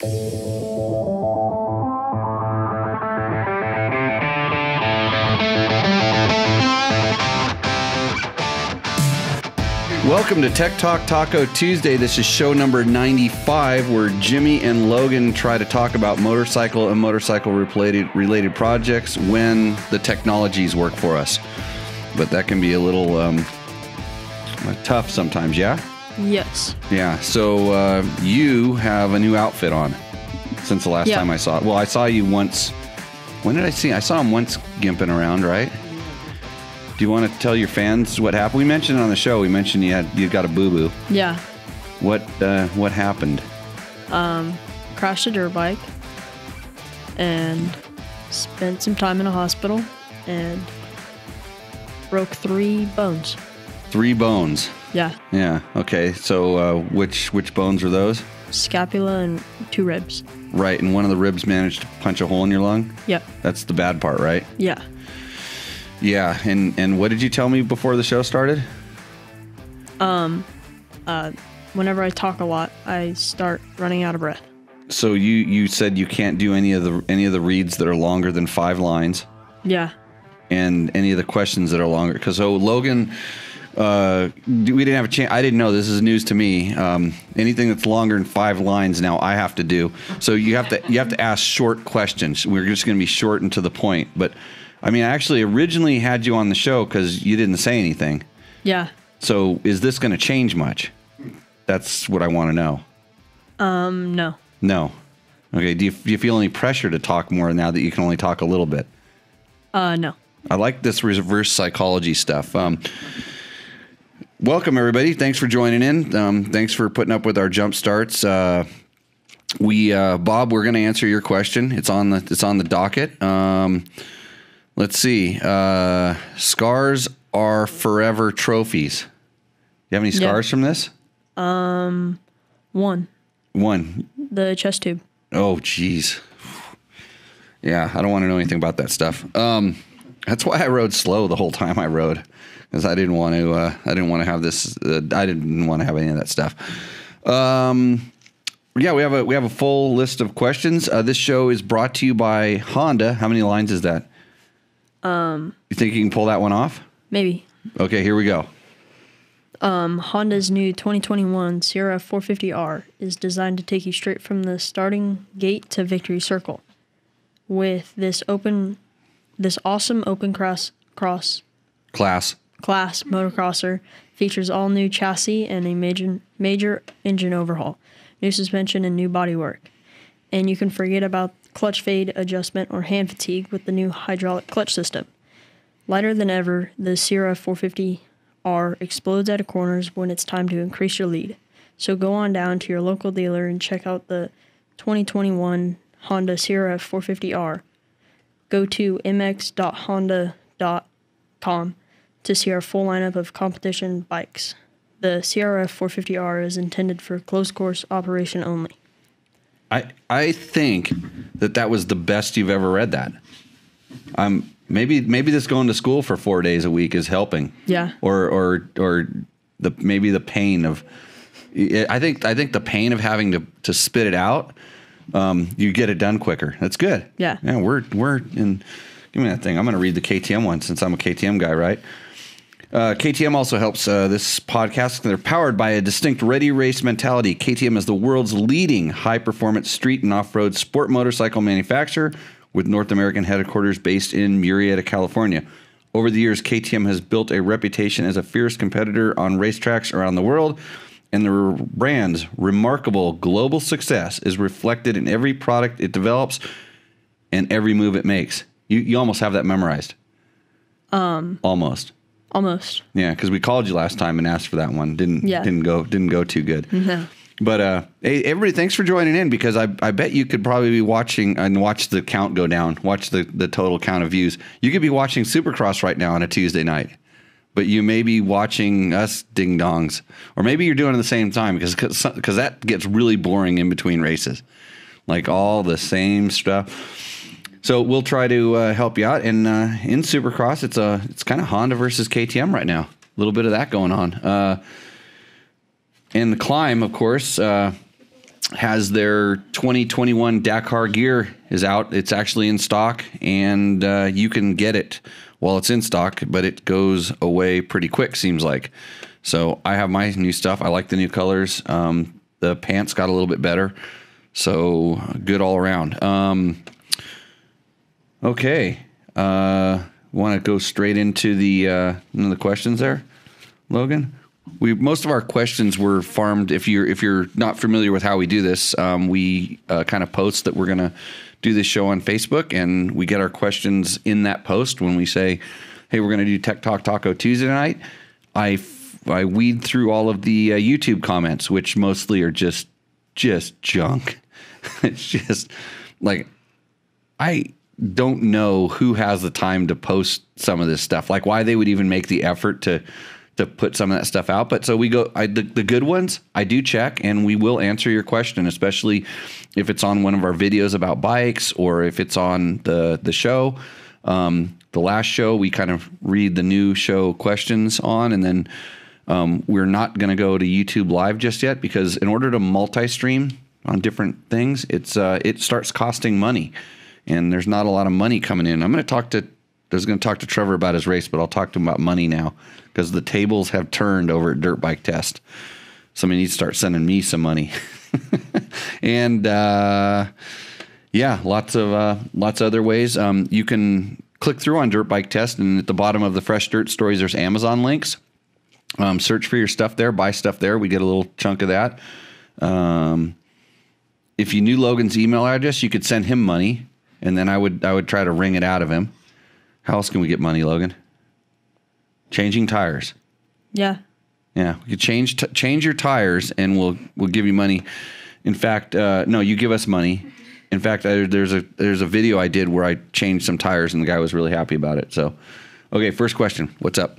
Welcome to Tech Talk Taco Tuesday. This is show number 95, where Jimmy and Logan try to talk about motorcycle and motorcycle related projects when the technologies work for us. But that can be a little tough sometimes, yeah? Yes. Yeah, so you have a new outfit on since the last time I saw it. Well, I saw you once. When did I see? I saw him once gimping around, right? Do you want to tell your fans what happened? We mentioned it on the show. We mentioned you got a boo-boo. Yeah. What happened? Crashed a dirt bike and spent some time in a hospital and broke 3 bones. 3 bones. Yeah. Yeah. Okay. So which bones are those? Scapula and 2 ribs. Right. And one of the ribs managed to punch a hole in your lung? Yep. That's the bad part, right? Yeah. Yeah. And what did you tell me before the show started? Whenever I talk a lot, I start running out of breath. So you said you can't do any of the reads that are longer than 5 lines. Yeah. And any of the questions that are longer. Because Logan, we didn't have a chance. I didn't know. This is news to me. Anything that's longer than 5 lines now, I have to do. So you have to ask short questions. We're just going to be short and to the point. But I mean, I actually originally had you on the show because you didn't say anything. Yeah. So is this going to change much? That's what I want to know. No. No. Okay. Do you feel any pressure to talk more now that you can only talk a little bit? No. I like this reverse psychology stuff. Welcome, everybody. Thanks for joining in. Thanks for putting up with our jump starts. Bob, we're going to answer your question. It's on the docket. Let's see. Scars are forever trophies. You have any scars from this? One. The chest tube. Oh, geez. Yeah, I don't want to know anything about that stuff. That's why I rode slow the whole time I rode, because I didn't want to. I didn't want to have this. I didn't want to have any of that stuff. Yeah, we have a full list of questions. This show is brought to you by Honda. How many lines is that? You think you can pull that one off? Maybe. Okay, here we go. Honda's new 2021 CRF450R is designed to take you straight from the starting gate to victory circle. With this awesome open class motocrosser, features all new chassis and a major engine overhaul, new suspension and new bodywork. And you can forget about clutch fade adjustment or hand fatigue with the new hydraulic clutch system. Lighter than ever, the CRF450R explodes out of corners when it's time to increase your lead. So go on down to your local dealer and check out the 2021 Honda CRF450R. Go to mx.honda.com to see our full lineup of competition bikes. The CRF450R is intended for closed course operation only. I think that was the best you've ever read that. Maybe this going to school for 4 days a week is helping. Yeah. Or maybe the pain of. I think the pain of having to spit it out. You get it done quicker. That's good. Yeah. Yeah. We're in. Give me that thing. I'm going to read the KTM one since I'm a KTM guy, right? KTM also helps this podcast. They're powered by a distinct ready race mentality. KTM is the world's leading high-performance street and off-road sport motorcycle manufacturer with North American headquarters based in Murrieta, California. Over the years, KTM has built a reputation as a fierce competitor on racetracks around the world, and the brand's remarkable global success is reflected in every product it develops and every move it makes. You almost have that memorized. Almost. Yeah, because we called you last time and asked for that one. Didn't go too good. No. But hey, everybody, thanks for joining in, because I bet you could probably be watching and watch the count go down, watch the total count of views. You could be watching Supercross right now on a Tuesday night, but you may be watching us ding dongs, or maybe you're doing it at the same time, because that gets really boring in between races, like all the same stuff. So we'll try to help you out. And in Supercross, it's kind of Honda versus KTM right now. A little bit of that going on. And the climb, of course, has their 2021 Dakar gear is out. It's actually in stock, and you can get it while it's in stock, but it goes away pretty quick, seems like. So I have my new stuff. I like the new colors. The pants got a little bit better, so good all around. Okay. Want to go straight into the questions there, Logan? Most of our questions were farmed. If you're not familiar with how we do this, we kind of post that we're going to do this show on Facebook, and we get our questions in that post. When we say, "Hey, we're going to do Tech Talk Taco Tuesday night," I weed through all of the YouTube comments, which mostly are just junk. It's just like, I don't know who has the time to post some of this stuff, like why they would even make the effort to put some of that stuff out. But so we go, the good ones I do check, and we will answer your question, especially if it's on one of our videos about bikes, or if it's on the show. The last show we kind of read the new show questions on, and then we're not going to go to YouTube Live just yet, because in order to multi-stream on different things, it starts costing money, and there's not a lot of money coming in. I was going to talk to Trevor about his race, but I'll talk to him about money now, because the tables have turned over at Dirt Bike Test. Somebody needs to start sending me some money. And lots of other ways. You can click through on Dirt Bike Test, and at the bottom of the Fresh Dirt Stories, there's Amazon links. Search for your stuff there, buy stuff there. We get a little chunk of that. If you knew Logan's email address, you could send him money, and then I would try to wring it out of him. How else can we get money, Logan? Changing tires. Yeah. Yeah, you change your tires, and we'll give you money. In fact, no, you give us money. In fact, there's a video I did where I changed some tires, and the guy was really happy about it. So, okay, first question. What's up?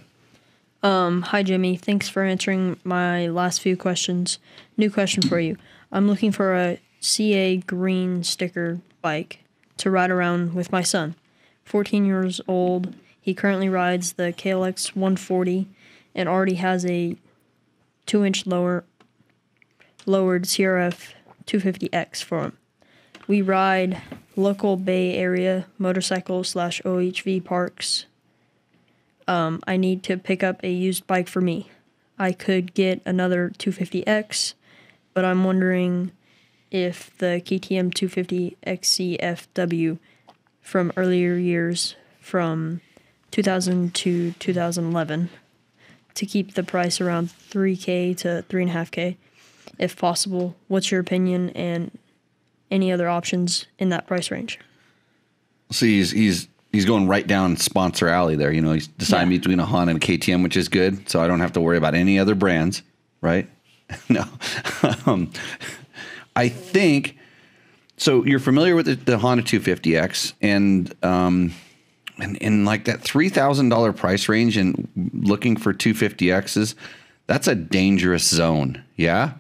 Hi, Jimmy. Thanks for answering my last few questions. New question for you. I'm looking for a CA green sticker bike to ride around with my son. 14 years old. He currently rides the KLX 140 and already has a 2-inch lowered CRF 250X for him. We ride local Bay Area motorcycle / OHV parks. I need to pick up a used bike for me. I could get another 250X, but I'm wondering if the KTM 250 XCFW from earlier years, from 2000 to 2011, to keep the price around $3,000 to $3,500, if possible. What's your opinion, and any other options in that price range? See, he's going right down sponsor alley there. You know, he's deciding between a Honda and a KTM, which is good, so I don't have to worry about any other brands, right? No. I think, so you're familiar with the Honda 250X, and in like that $3,000 price range and looking for 250Xs, that's a dangerous zone, yeah?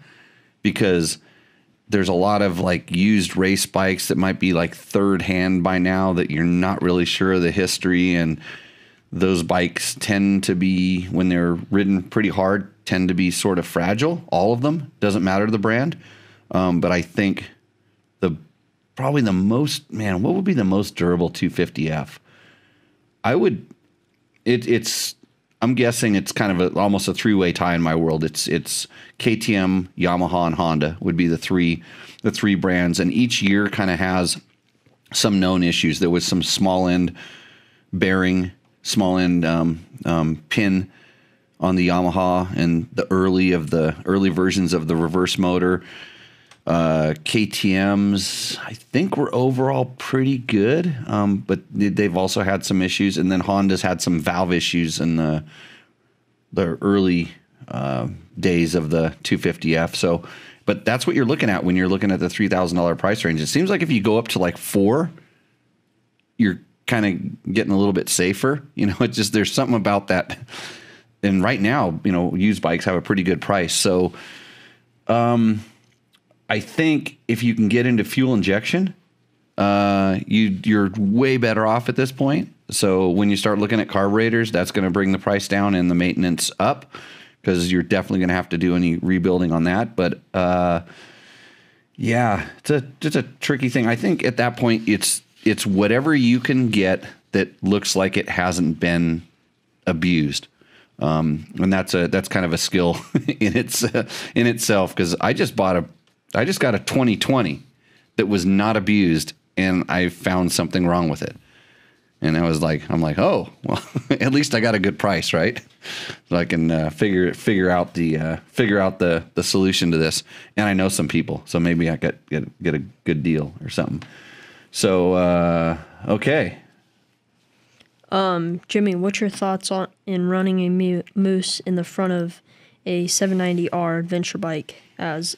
Because there's a lot of like used race bikes that might be like third hand by now that you're not really sure of the history, and those bikes tend to be, when they're ridden pretty hard, tend to be sort of fragile. All of them, doesn't matter the brand. But I think what would be the most durable 250F? I'm guessing it's kind of almost a three-way tie in my world. It's KTM, Yamaha, and Honda would be the three brands, and each year kind of has some known issues. There was some small end bearing, small end pin on the Yamaha and the early versions of the reverse motor. KTM's, I think, were overall pretty good, but they've also had some issues. And then Honda's had some valve issues in the early days of the 250F. So, but that's what you're looking at when you're looking at the $3,000 price range. It seems like if you go up to like $4,000, you're kind of getting a little bit safer. You know, it's just, there's something about that. And right now, you know, used bikes have a pretty good price. So, I think if you can get into fuel injection, you're way better off at this point. So when you start looking at carburetors, that's going to bring the price down and the maintenance up, because you're definitely going to have to do any rebuilding on that. But Yeah, it's a tricky thing. I think at that point it's whatever you can get that looks like it hasn't been abused, and that's kind of a skill in itself. Because I just got a 2020 that was not abused, and I found something wrong with it. And I'm like, oh, well, at least I got a good price, right? So I can figure out the solution to this. And I know some people, so maybe I get a good deal or something. So okay. Jimmy, what's your thoughts in running a mousse in the front of a 790R adventure bike as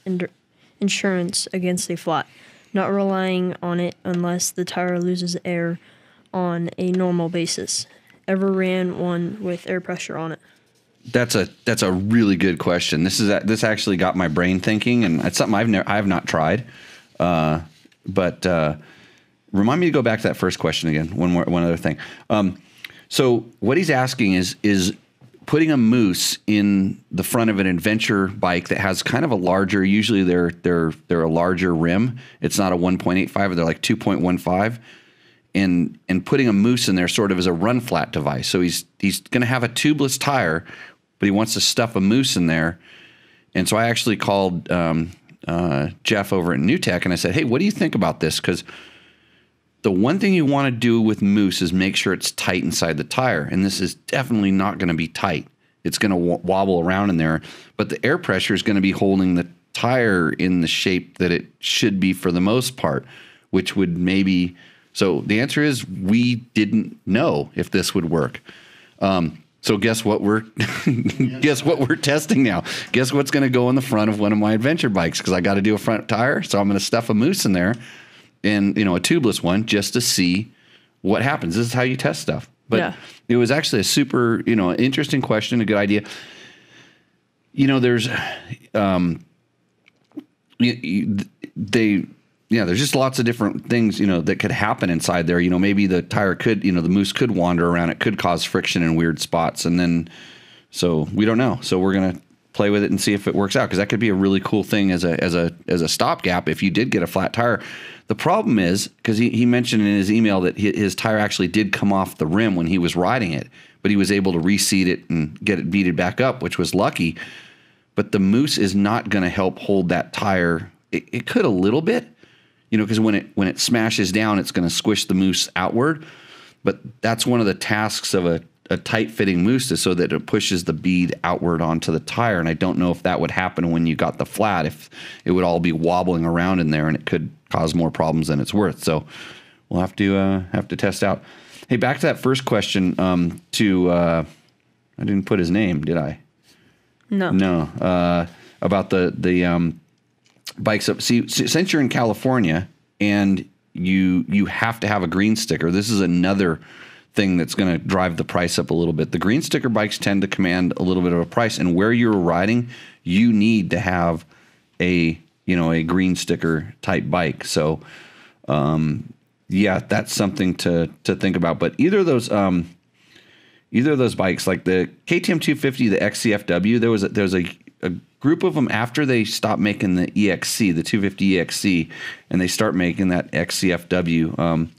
insurance against a flat, not relying on it unless the tire loses air on a normal basis? Ever ran one with air pressure on it? That's a really good question. This actually got my brain thinking, and it's something I have not tried. But remind me to go back to that first question again. One other thing. So what he's asking is putting a mousse in the front of an adventure bike that has kind of a larger. Usually they're a larger rim. It's not a 1.85. They're like 2.15. And putting a mousse in there sort of as a run flat device. So he's going to have a tubeless tire, but he wants to stuff a mousse in there. And so I actually called Jeff over at New Tech, and I said, hey, what do you think about this? Because the one thing you want to do with mousse is make sure it's tight inside the tire. And this is definitely not going to be tight. It's going to wobble around in there, but the air pressure is going to be holding the tire in the shape that it should be for the most part, which would maybe... So the answer is we didn't know if this would work. So guess what we're testing now? Guess what's going to go in the front of one of my adventure bikes? Because I got to do a front tire, so I'm going to stuff a mousse in there, and a tubeless one just to see what happens. This is how you test stuff. But It was actually a super interesting question, a good idea. There's there's just lots of different things, that could happen inside there. Maybe the tire could, the mousse could wander around. It could cause friction in weird spots. And then, so we don't know. So we're going to play with it and see if it works out. Cause that could be a really cool thing as a stopgap. If you did get a flat tire, the problem is, cause he mentioned in his email that his tire actually did come off the rim when he was riding it, but he was able to reseat it and get it beaded back up, which was lucky. But the mousse is not going to help hold that tire. It could a little bit. Because when it smashes down, it's going to squish the mousse outward. But that's one of the tasks of a tight-fitting mousse is so that it pushes the bead outward onto the tire. And I don't know if that would happen when you got the flat, if it would all be wobbling around in there, and it could cause more problems than it's worth. So we'll have to test out. Hey, back to that first question. I didn't put his name, did I? No. No. About the bikes up. See, since you're in California and you have to have a green sticker, this is another thing that's going to drive the price up a little bit. The green sticker bikes tend to command a little bit of a price, and where you're riding, you need to have a green sticker type bike. So, that's something to think about. But either of those bikes, like the KTM 250, the XCFW, there was a group of them after they stopped making the EXC, the 250 EXC, and they start making that XCFW.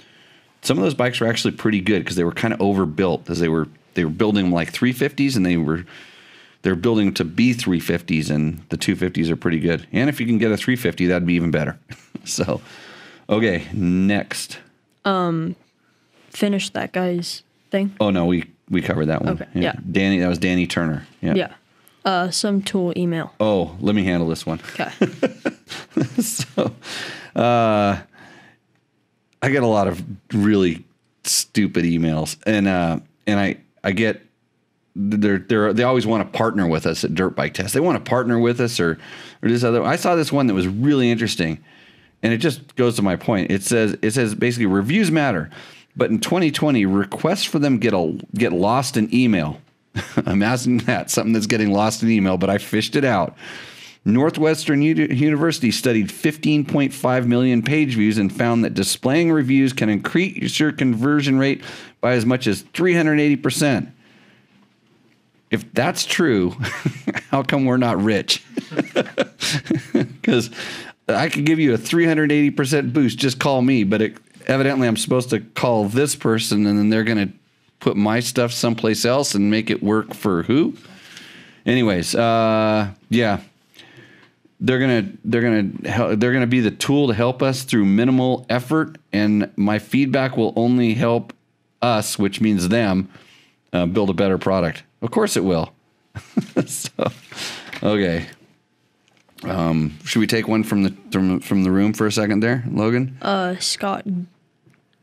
Some of those bikes were actually pretty good because they were kind of overbuilt, as they were building them like 350s, and they're building to be 350s, and the 250s are pretty good. And if you can get a 350, that'd be even better. So, okay, next. Finish that guy's thing. Oh no, we covered that one. Okay, yeah. Danny, that was Danny Turner. Yeah. Yeah. Some tool email. Oh, let me handle this one. Okay. So, I get a lot of really stupid emails, and I get they always want to partner with us at Dirt Bike Test. They want to partner with us or this other. I saw this one that was really interesting, and it just goes to my point. It says basically reviews matter, but in 2020 requests for them get lost in email. Imagine that, something that's getting lost in email, but I fished it out. Northwestern University studied 15.5 million page views and found that displaying reviews can increase your conversion rate by as much as 380%. If that's true, how come we're not rich? Because I could give you a 380% boost. Just call me. But evidently I'm supposed to call this person, and then they're going to put my stuff someplace else and make it work for who? Anyways, yeah. They're gonna be the tool to help us through minimal effort, and my feedback will only help us, which means them, build a better product. Of course it will. So, okay. Should we take one from the room for a second there, Logan? Scott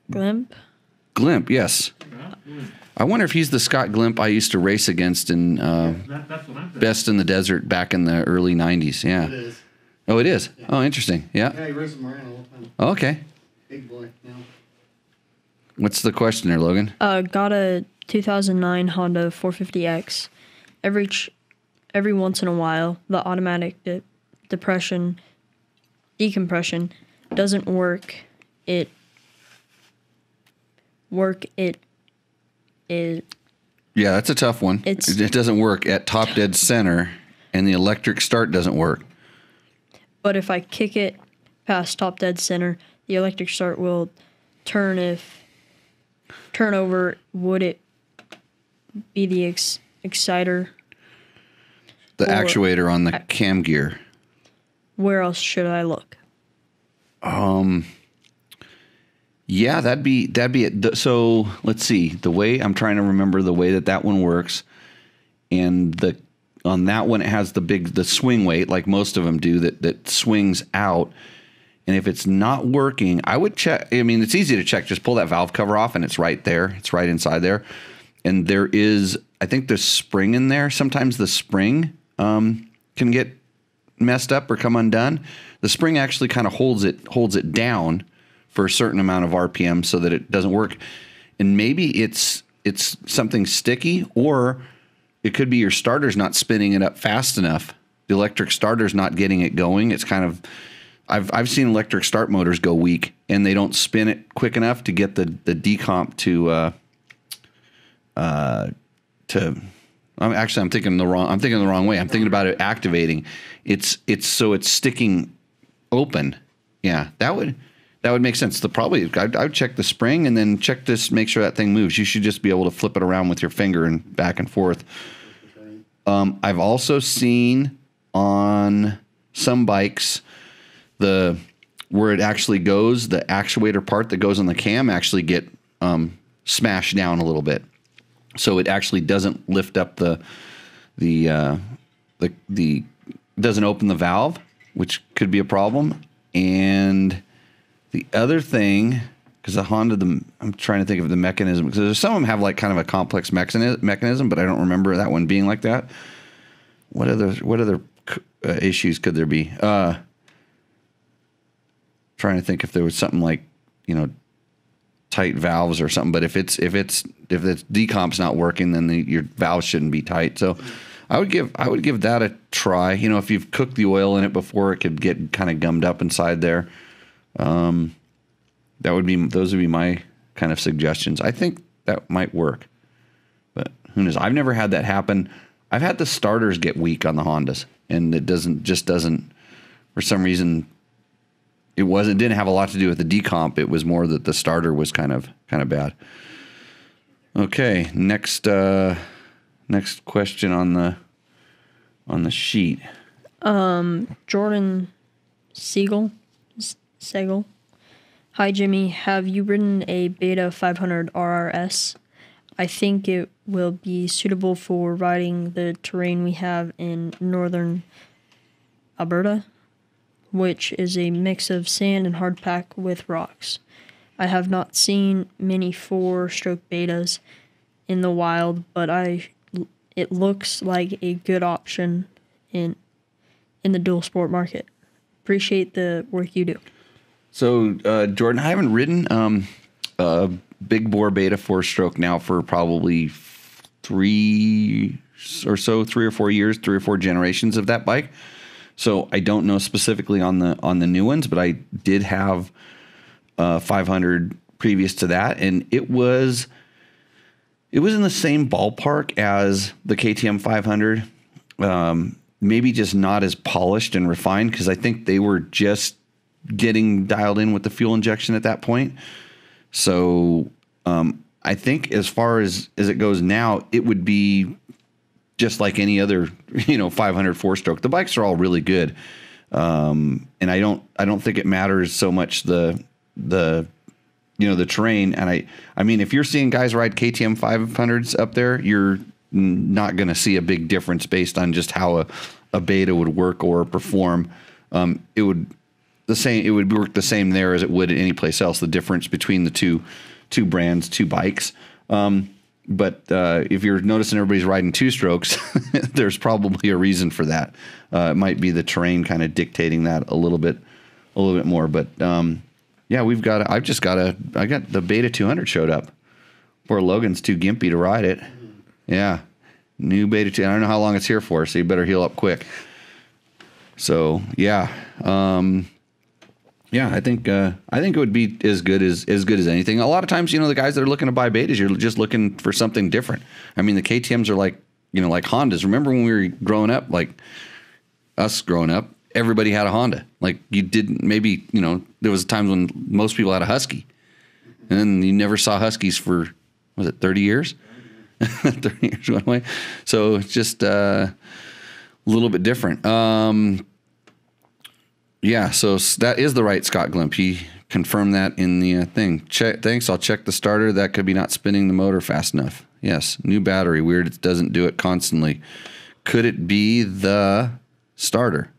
Glimp. Glimp, yes. I wonder if he's the Scott Glimp I used to race against in that's what I'm Best in the Desert back in the early 90s. Yeah. It is. Oh, it is? Yeah. Oh, interesting. Yeah. Yeah, he races around all the time. Oh, okay. Big boy. Yeah. What's the question there, Logan? Got a 2009 Honda 450X. Every once in a while, the automatic decompression doesn't work. It Yeah, that's a tough one. It doesn't work at top dead center, and the electric start doesn't work. But if I kick it past top dead center, the electric start will turn over. Would it be the exciter? The actuator on the cam gear. Where else should I look? Yeah, that'd be it. So let's see. The way I'm trying to remember the way that one works, and on that one it has the swing weight like most of them do that swings out. And if it's not working, I would check. I mean, it's easy to check. Just pull that valve cover off, and it's right there. It's right inside there. And there is, I think, there's spring in there. Sometimes the spring can get messed up or come undone. The spring actually kind of holds it down for a certain amount of RPM so that it doesn't work. And maybe it's something sticky, or it could be your starter's not spinning it up fast enough. The electric starter's not getting it going. It's kind of, I've seen electric start motors go weak, and they don't spin it quick enough to get the decomp to I'm thinking the wrong way. I'm thinking about it activating. It's sticking open. Yeah, that would make sense. I'd check the spring and then check this, make sure that thing moves. You should just be able to flip it around with your finger and back and forth. I've also seen on some bikes where it actually goes, the actuator part that goes on the cam actually get smashed down a little bit. So it actually doesn't lift up the doesn't open the valve, which could be a problem. And the other thing, because the Honda, I'm trying to think of the mechanism, because some of them have like kind of a complex mechanism, but I don't remember that one being like that. What other issues could there be? Trying to think if there was something like, tight valves or something. But if it's decomp's not working, then your valves shouldn't be tight. So I would give that a try. If you've cooked the oil in it before, it could get kind of gummed up inside there. Those would be my kind of suggestions. I think that might work, but who knows? I've never had that happen. I've had the starters get weak on the Hondas, and it doesn't for some reason. It didn't have a lot to do with the decomp. It was more that the starter was kind of bad. Okay, next question on the sheet. Jordan Siegel. Hi Jimmy, have you ridden a Beta 500 RRS? I think it will be suitable for riding the terrain we have in northern Alberta, which is a mix of sand and hardpack with rocks. I have not seen many 4-stroke Betas in the wild, but it looks like a good option in the dual sport market. Appreciate the work you do. So, Jordan, I haven't ridden a big bore Beta 4-stroke now for probably 3 or 4 years, 3 or 4 generations of that bike. So I don't know specifically on the new ones, but I did have 500 previous to that, and it was in the same ballpark as the KTM 500. Maybe just not as polished and refined, because I think they were just getting dialed in with the fuel injection at that point. So I think as far as it goes now, it would be just like any other 500 4-stroke. The bikes are all really good, and I don't think it matters so much the terrain. And I mean, if you're seeing guys ride KTM 500s up there, you're not going to see a big difference based on just how a beta would work or perform. It would work the same there as it would any place else. The difference between the two brands, two bikes. But if you're noticing everybody's riding 2-strokes, there's probably a reason for that. It might be the terrain kind of dictating that a little bit more. But yeah, I got the Beta 200 showed up. Poor Logan's too gimpy to ride it. Yeah, new Beta 2. I don't know how long it's here for, so you better heal up quick. So yeah, yeah, I think it would be as good as anything. A lot of times, the guys that are looking to buy betas, you're just looking for something different. I mean, the KTMs are like Hondas. Remember when we were growing up, like us growing up, everybody had a Honda. Like you didn't, maybe, there was times when most people had a Husky, and then you never saw Huskies for, was it 30 years? 30 years went away. So it's just a little bit different. Yeah, so that is the right Scott Glimp. He confirmed that in the thing. Thanks, I'll check the starter. That could be not spinning the motor fast enough. Yes, new battery. Weird it doesn't do it constantly. Could it be the starter?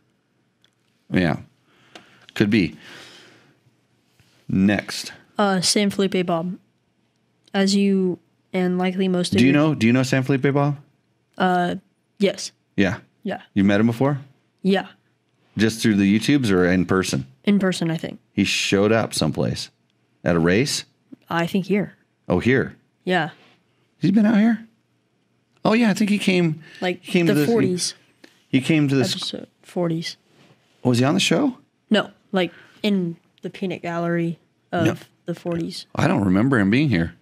Yeah, could be. Next. San Felipe Bob. As you and likely most of Do you know San Felipe Bob? Yes. Yeah. Yeah. You met him before? Yeah. Just through the YouTubes or in person? In person, I think. He showed up someplace. At a race? I think here. Oh, here? Yeah. Has he been out here? Oh, yeah, I think he came. Like he came the to this, 40s. He came to this. Episode 40s. Was he on the show? No, like in the peanut gallery of the 40s. I don't remember him being here.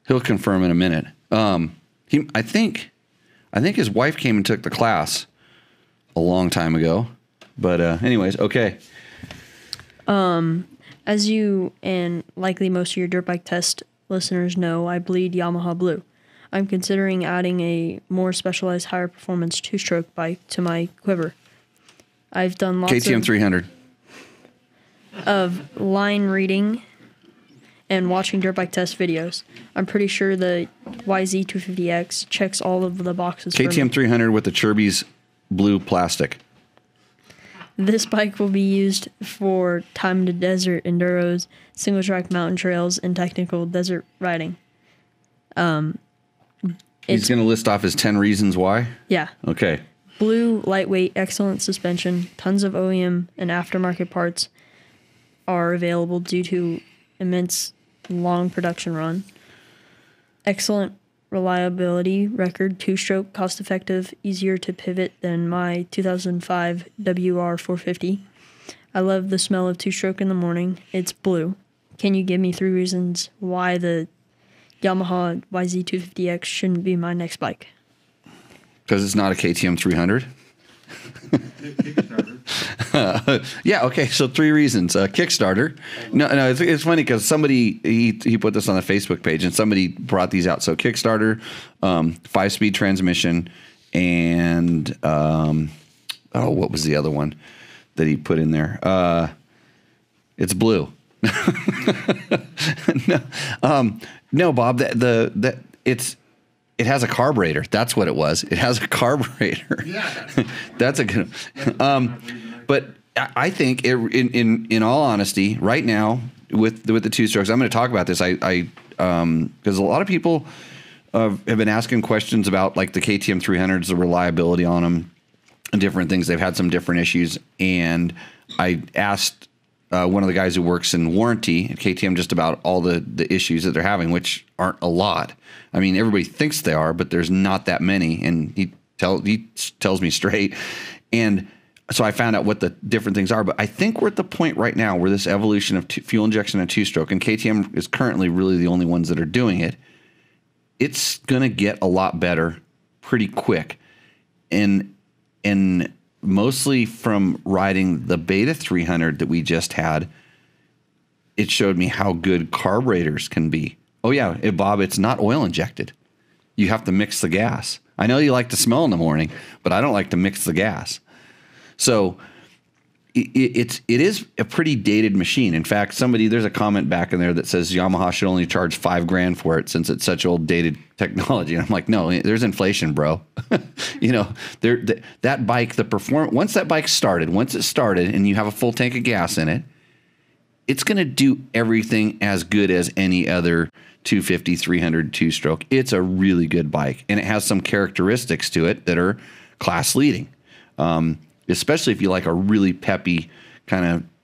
He'll confirm in a minute. I think his wife came and took the class a long time ago. But anyways, okay. As you and likely most of your dirt bike test listeners know, I bleed Yamaha blue. I'm considering adding a more specialized, higher performance 2-stroke bike to my quiver. I've done lots KTM 300 of line reading and watching dirt bike test videos. I'm pretty sure the YZ250X checks all of the boxes. KTM 300 with the Chirby's blue plastic. This bike will be used for time to desert enduros, single track mountain trails, and technical desert riding. He's going to list off his 10 reasons why? Yeah. Okay. Blue, lightweight, excellent suspension, tons of OEM and aftermarket parts are available due to immense long production run. Excellent reliability record, 2-stroke, cost-effective, easier to pivot than my 2005 WR450. I love the smell of 2-stroke in the morning. It's blue. Can you give me 3 reasons why the Yamaha YZ250X shouldn't be my next bike? Because it's not a KTM 300? Yeah, okay, so 3 reasons. Kickstarter. No, it's funny because somebody, he put this on the Facebook page, and somebody brought these out. So Kickstarter, 5-speed transmission, and, what was the other one that he put in there? It's blue. No, Bob, it has a carburetor. That's what it was. It has a carburetor. Yeah, that's a good. But I think in all honesty, right now with the 2-strokes, I'm going to talk about this. I because a lot of people have been asking questions about like the KTM 300s, the reliability on them, and different things. They've had some different issues, and I asked one of the guys who works in warranty at KTM just about all the issues that they're having, which aren't a lot. I mean, everybody thinks they are, but there's not that many, and he tells me straight. And so I found out what the different things are. But I think we're at the point right now where this evolution of fuel injection and 2-stroke, and KTM is currently really the only ones that are doing it, it's going to get a lot better pretty quick. And mostly from riding the Beta 300 that we just had, it showed me how good carburetors can be. Oh, yeah, Bob, it's not oil injected. You have to mix the gas. I know you like to smell in the morning, but I don't like to mix the gas. So it is a pretty dated machine. In fact, there's a comment back in there that says Yamaha should only charge $5,000 for it since it's such old dated technology. And I'm like, no, there's inflation, bro. That bike, once it started and you have a full tank of gas in it, it's going to do everything as good as any other 250, 300 two-stroke. It's a really good bike, and it has some characteristics to it that are class leading. Especially if you like a really peppy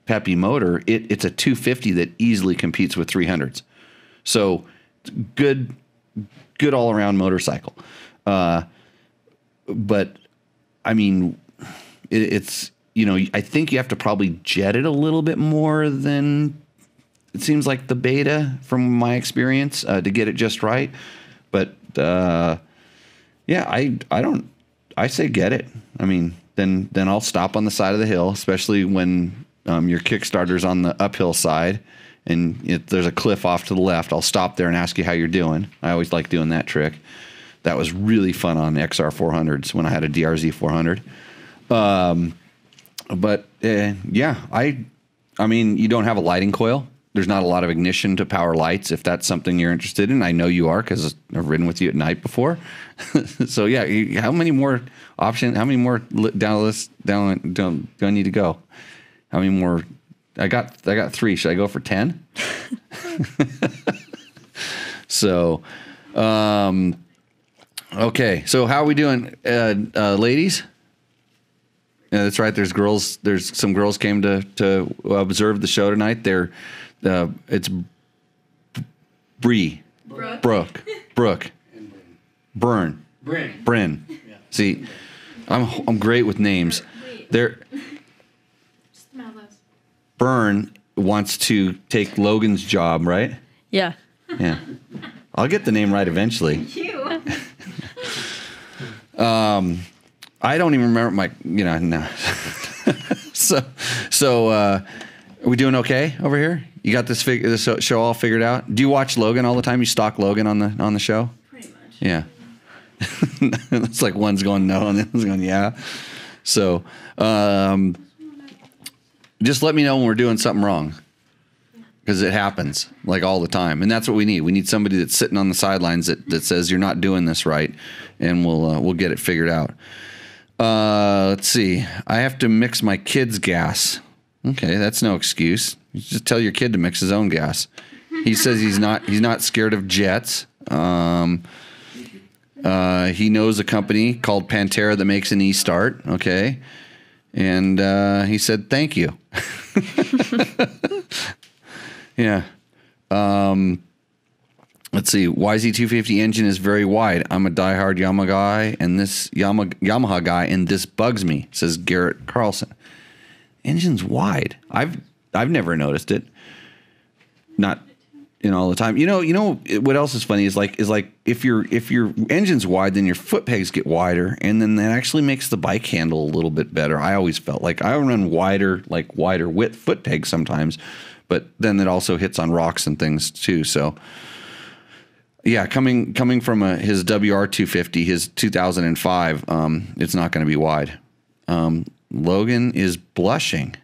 motor, it's a 250 that easily competes with 300s. So good all around motorcycle. But I mean, it's, I think you have to probably jet it a little bit more than it seems like the Beta from my experience to get it just right. But yeah, I say get it. I mean, then I'll stop on the side of the hill, especially when your Kickstarter's on the uphill side and there's a cliff off to the left. I'll stop there and ask you how you're doing. I always like doing that trick. That was really fun on XR 400s when I had a DRZ 400. But yeah, I mean, you don't have a lighting coil. There's not a lot of ignition to power lights if that's something you're interested in. I know you are because I've ridden with you at night before. So yeah, how many more options? How many more down the list do I need to go? How many more? I got 3. Should I go for 10? So, okay. So how are we doing, ladies? Yeah, that's right. There's some girls came to observe the show tonight. It's Bree, Brooke, Bern, Bryn. Yeah. See, I'm great with names. Bern wants to take Logan's job, right? Yeah. Yeah. I'll get the name right eventually. I don't even remember no. So are we doing okay over here? You got this show all figured out? Do you watch Logan all the time? You stalk Logan on the show? Pretty much. Yeah. It's like one's going no and the other's going yeah. So just let me know when we're doing something wrong. Because it happens like all the time. And that's what we need. We need somebody that's sitting on the sidelines that says you're not doing this right, and we'll get it figured out. Let's see. I have to mix my kid's gas. Okay, that's no excuse. You just tell your kid to mix his own gas. He says he's not scared of jets. He knows a company called Pantera that makes an e-start. Okay, and he said thank you. Yeah. Let's see. YZ250 engine is very wide. I'm a diehard Yamaha guy, and Yamaha guy, and this bugs me, says Garrett Carlson. Engine's wide. I've never noticed it. Not all the time. You know what else is funny is like if your engine's wide, then your foot pegs get wider, and then that actually makes the bike handle a little bit better. I always felt like I run wider width foot pegs sometimes, but then it also hits on rocks and things too. So yeah, coming from his WR250, his 2005, it's not going to be wide. Logan is blushing.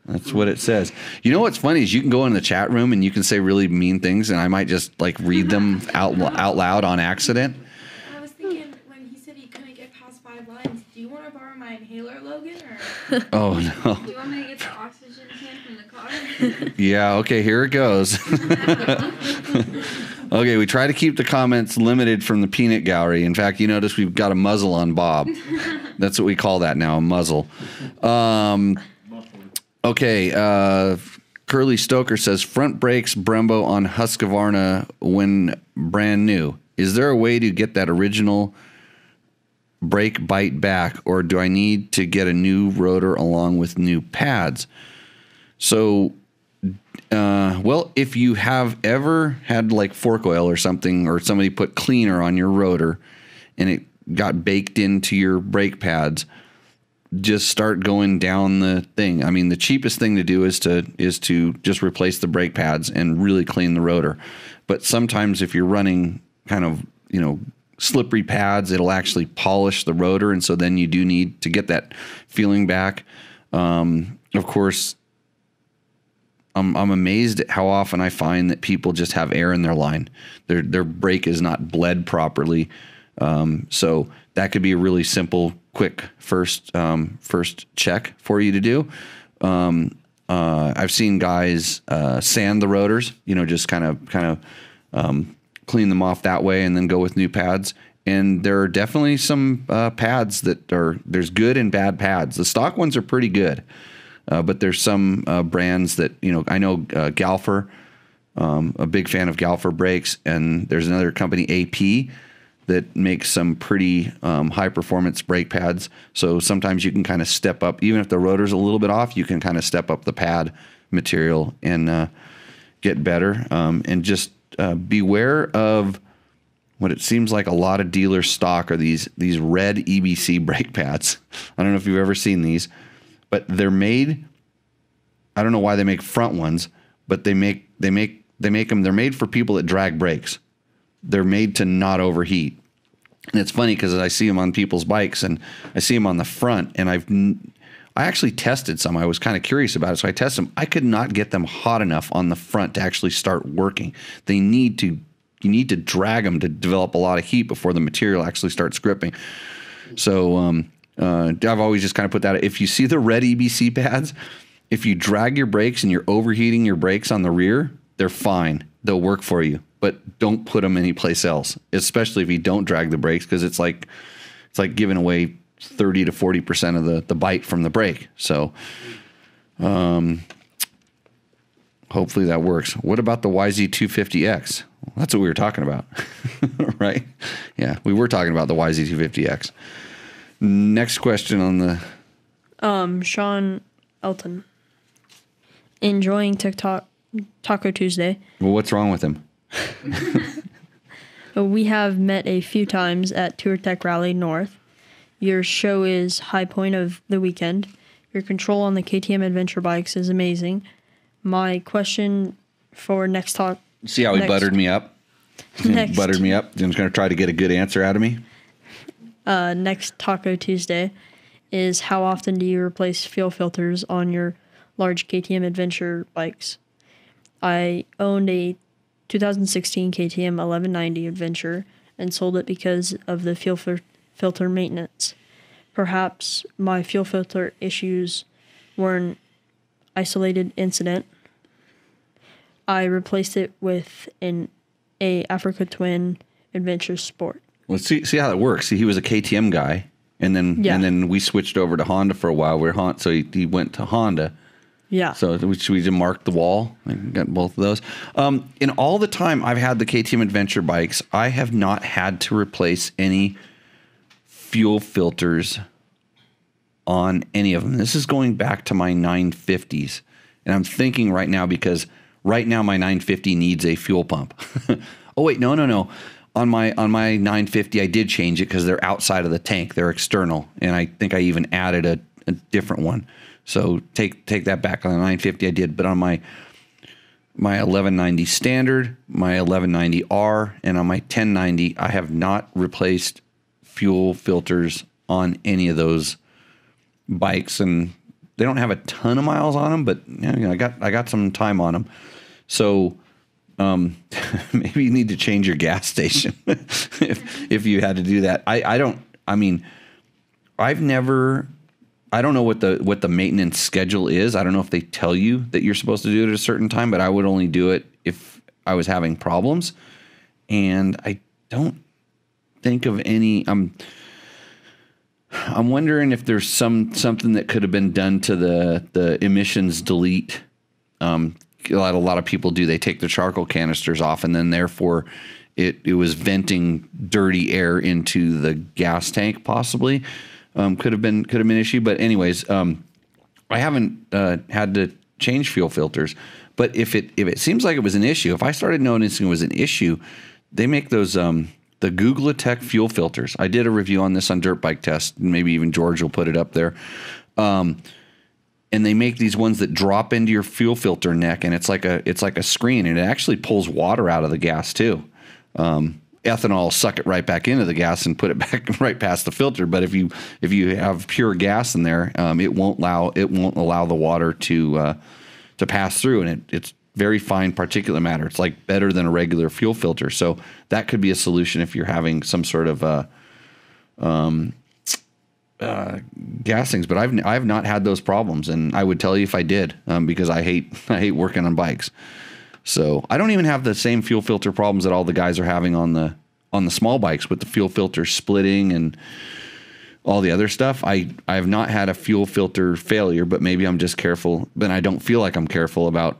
That's what it says. You know what's funny is you can go in the chat room and you can say really mean things, and I might just read them out loud on accident. I was thinking when he said he couldn't get past 5 lines, do you want to borrow my inhaler, Logan? Or oh no. Do you want me to get the oxygen can from the car? Yeah. Okay. Here it goes. Okay, we try to keep the comments limited from the peanut gallery. In fact, you notice we've got a muzzle on Bob. That's what we call that now, a muzzle. Okay, Curly Stoker says, front brakes Brembo on Husqvarna when brand new. Is there a way to get that original brake bite back, or do I need to get a new rotor along with new pads? So... well, if you have ever had fork oil or something, or somebody put cleaner on your rotor and it got baked into your brake pads, just start going down the thing. I mean, the cheapest thing to do is to just replace the brake pads and really clean the rotor. But sometimes if you're running kind of, slippery pads, it'll actually polish the rotor. And so then you do need to get that feeling back. Of course, I'm amazed at how often I find that people just have air in their line. Their brake is not bled properly. So that could be a really simple, quick first check for you to do. I've seen guys sand the rotors, just kind of clean them off that way and then go with new pads. And there are definitely some pads there's good and bad pads. The stock ones are pretty good, but there's some brands that, I know Galfer, a big fan of Galfer brakes, and there's another company, AP, that makes some pretty high performance brake pads. So sometimes you can kind of step up, even if the rotor's a little bit off, you can kind of step up the pad material and get better. And just beware of what it seems like a lot of dealer stock are these red EBC brake pads. I don't know if you've ever seen these, but they're made. I don't know why they make front ones, but they make them. They're made for people that drag brakes. They're made to not overheat. And it's funny because I see them on people's bikes and I see them on the front, and I actually tested some. I was kind of curious about it, so I tested them. I could not get them hot enough on the front to actually start working. You need to drag them to develop a lot of heat before the material actually starts gripping. So I've always just kind of put that. If you see the red EBC pads, if you drag your brakes and you're overheating your brakes on the rear, they're fine. They'll work for you, but don't put them anyplace else, especially if you don't drag the brakes, because it's like giving away 30 to 40% of the bite from the brake. So hopefully that works. What about the YZ250X? Well, that's what we were talking about, right? Yeah, we were talking about the YZ250X. Next question on the... Sean Elton. Enjoying TikTok Taco Tuesday. Well, what's wrong with him? We have met a few times at Tour Tech Rally North. Your show is high point of the weekend. Your control on the KTM adventure bikes is amazing. My question for next talk... See how he buttered me up? Buttered me up. Jim's going to try to get a good answer out of me. Next Taco Tuesday is how often do you replace fuel filters on your large KTM adventure bikes? I owned a 2016 KTM 1190 Adventure and sold it because of the fuel filter maintenance. Perhaps my fuel filter issues were an isolated incident. I replaced it with a Africa Twin Adventure Sport. Well, see how that works. See, he was a KTM guy, and then we switched over to Honda for a while. So he went to Honda. Yeah. So we just marked the wall. I got both of those. In all the time I've had the KTM Adventure bikes, I have not had to replace any fuel filters on any of them. This is going back to my 950s. And I'm thinking right now, because right now my 950 needs a fuel pump. Oh, wait, no. On my 950, I did change it because they're outside of the tank. They're external. And I think I even added a different one. So take that back. On the 950 I did, but on my 1190 standard, my 1190R, and on my 1090, I have not replaced fuel filters on any of those bikes, and they don't have a ton of miles on them, but I got some time on them. So maybe you need to change your gas station if you had to do that. I don't know what the maintenance schedule is. I don't know if they tell you that you're supposed to do it at a certain time, but I would only do it if I was having problems. And I don't think of any. I'm wondering if there's something that could have been done to the emissions delete. A lot of people do. They take the charcoal canisters off, and then therefore it was venting dirty air into the gas tank, possibly. Could have been an issue, but anyways, I haven't had to change fuel filters. But if it seems like it was an issue, if I started noticing it was an issue, they make those The Googletech fuel filters. I did a review on this on Dirt Bike Test. Maybe even George will put it up there. And they make these ones that drop into your fuel filter neck, and it's like a screen, and it actually pulls water out of the gas too. Ethanol will suck it right back into the gas and put it back right past the filter. But if you have pure gas in there, it won't allow the water to pass through, and it's very fine particulate matter. It's like better than a regular fuel filter. So that could be a solution if you're having some sort of gasings, but I've not had those problems, and I would tell you if I did, because I hate working on bikes. So I don't even have the same fuel filter problems that all the guys are having on the small bikes with the fuel filter splitting and all the other stuff. I have not had a fuel filter failure, but maybe I'm just careful. But I don't feel like I'm careful about.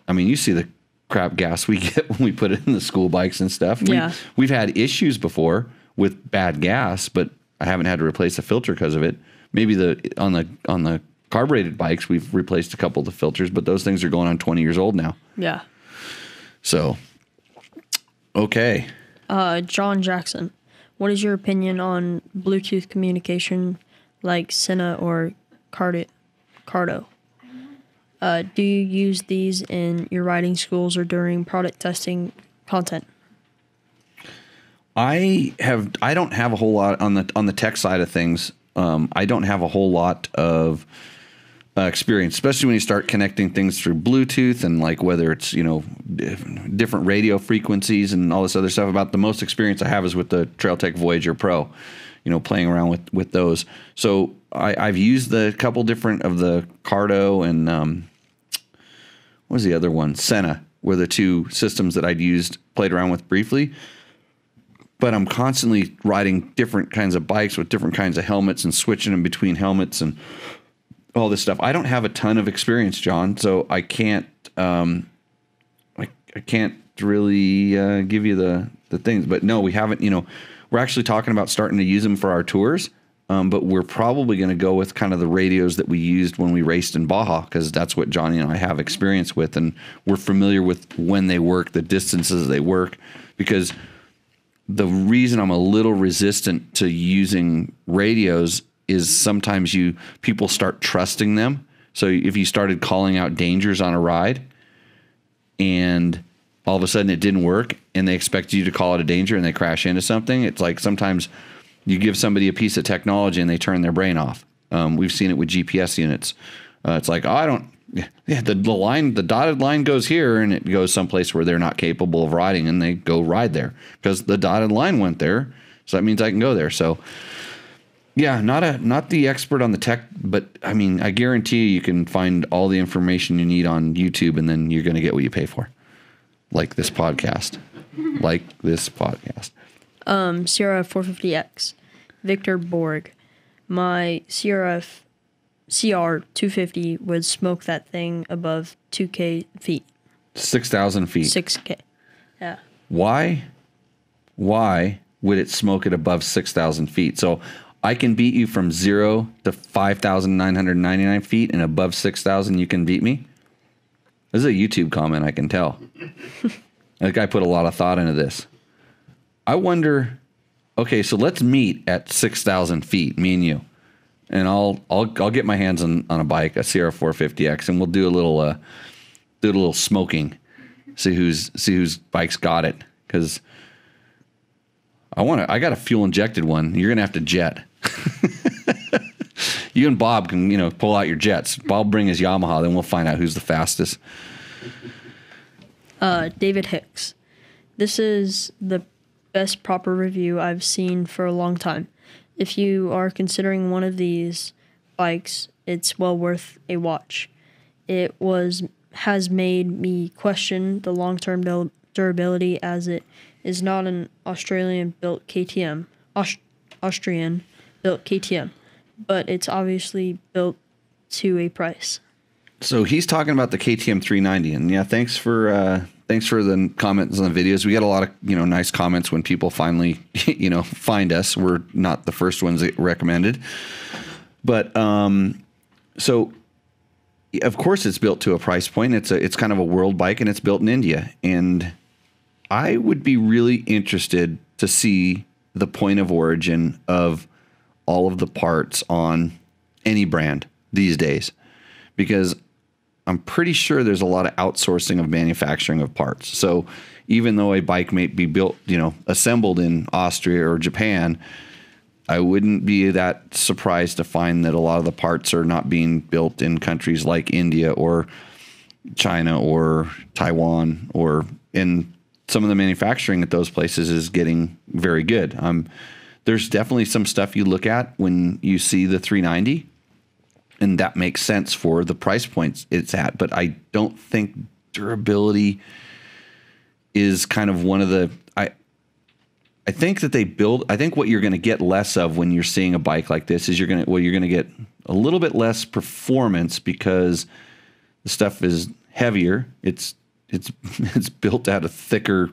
I mean, you see the crap gas we get when we put it in the school bikes and stuff. Yeah. We've had issues before with bad gas, but I haven't had to replace a filter because of it. Maybe on the carbureted bikes, we've replaced a couple of the filters, but those things are going on 20 years old now. Yeah. So, okay. John Jackson, what is your opinion on Bluetooth communication like Sena or Cardo? Do you use these in your riding schools or during product testing content? I don't have a whole lot on the tech side of things. I don't have a whole lot of experience, especially when you start connecting things through Bluetooth and like whether it's different radio frequencies and all this other stuff. About the most experience I have is with the TrailTech Voyager Pro, playing around with those. So I've used the couple different of the Cardo and what was the other one? Sena were the two systems that I'd played around with briefly. But I'm constantly riding different kinds of bikes with different kinds of helmets and switching them between helmets and all this stuff. I don't have a ton of experience, John, so I can't I can't really give you the things. But no, we haven't. We're actually talking about starting to use them for our tours. But we're probably going to go with kind of the radios that we used when we raced in Baja, because that's what Johnny and I have experience with, and we're familiar with when they work, the distances they work. Because the reason I'm a little resistant to using radios is sometimes people start trusting them. So if you started calling out dangers on a ride and all of a sudden it didn't work and they expect you to call it a danger and they crash into something, it's like sometimes you give somebody a piece of technology and they turn their brain off. We've seen it with GPS units. It's like, the dotted line goes here and it goes someplace where they're not capable of riding, and they go ride there because the dotted line went there. So that means I can go there. So yeah, not the expert on the tech, but I mean, I guarantee you can find all the information you need on YouTube, and then you're going to get what you pay for. Like this podcast. CRF450X. Victor Borg. My CR250 would smoke that thing above 2K feet. 6,000 feet. 6K. Yeah. Why would it smoke it above 6,000 feet? So I can beat you from 0 to 5,999 feet, and above 6,000 you can beat me? This is a YouTube comment, I can tell. That guy put a lot of thought into this. I wonder, okay, so let's meet at 6,000 feet, me and you. And I'll get my hands on a bike, a CRF450X, and we'll do a little smoking. See whose bike's got it, because I got a fuel injected one. You're gonna have to jet. You and Bob can pull out your jets. Bob bring his Yamaha, then we'll find out who's the fastest. David Hicks. This is the best proper review I've seen for a long time. If you are considering one of these bikes, it's well worth a watch. It has made me question the long-term durability, as it is not an Austrian-built KTM, but it's obviously built to a price. So he's talking about the KTM 390, and yeah, thanks for the comments on the videos. We get a lot of nice comments when people finally find us. We're not the first ones that recommended, but so of course it's built to a price point. It's kind of a world bike, and it's built in India, and I would be really interested to see the point of origin of all of the parts on any brand these days, because I'm pretty sure there's a lot of outsourcing of manufacturing of parts. So even though a bike may be built, assembled in Austria or Japan, I wouldn't be that surprised to find that a lot of the parts are not being built in countries like India or China or Taiwan, or in some of the manufacturing at those places is getting very good. There's definitely some stuff you look at when you see the 390, and that makes sense for the price points it's at. But I don't think durability is kind of one of the, I think that I think what you're going to get less of when you're seeing a bike like this is you're going to get a little bit less performance because the stuff is heavier. It's built out of thicker,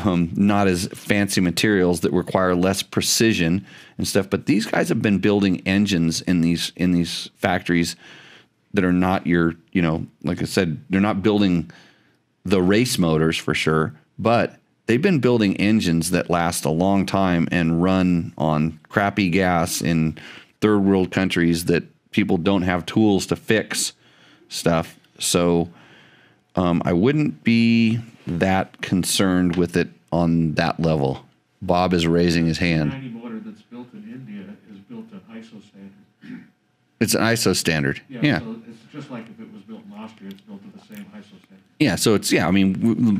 not as fancy materials that require less precision and stuff. But these guys have been building engines in these factories that are not your, like I said, they're not building the race motors for sure, but they've been building engines that last a long time and run on crappy gas in third world countries that people don't have tools to fix stuff. So I wouldn't be that concerned with it on that level. Bob is raising his hand. The 90 motor that's built in India is built to ISO standard. It's an ISO standard. Yeah. So it's just like if it was built in Austria, it's built to the same ISO standard. Yeah, so a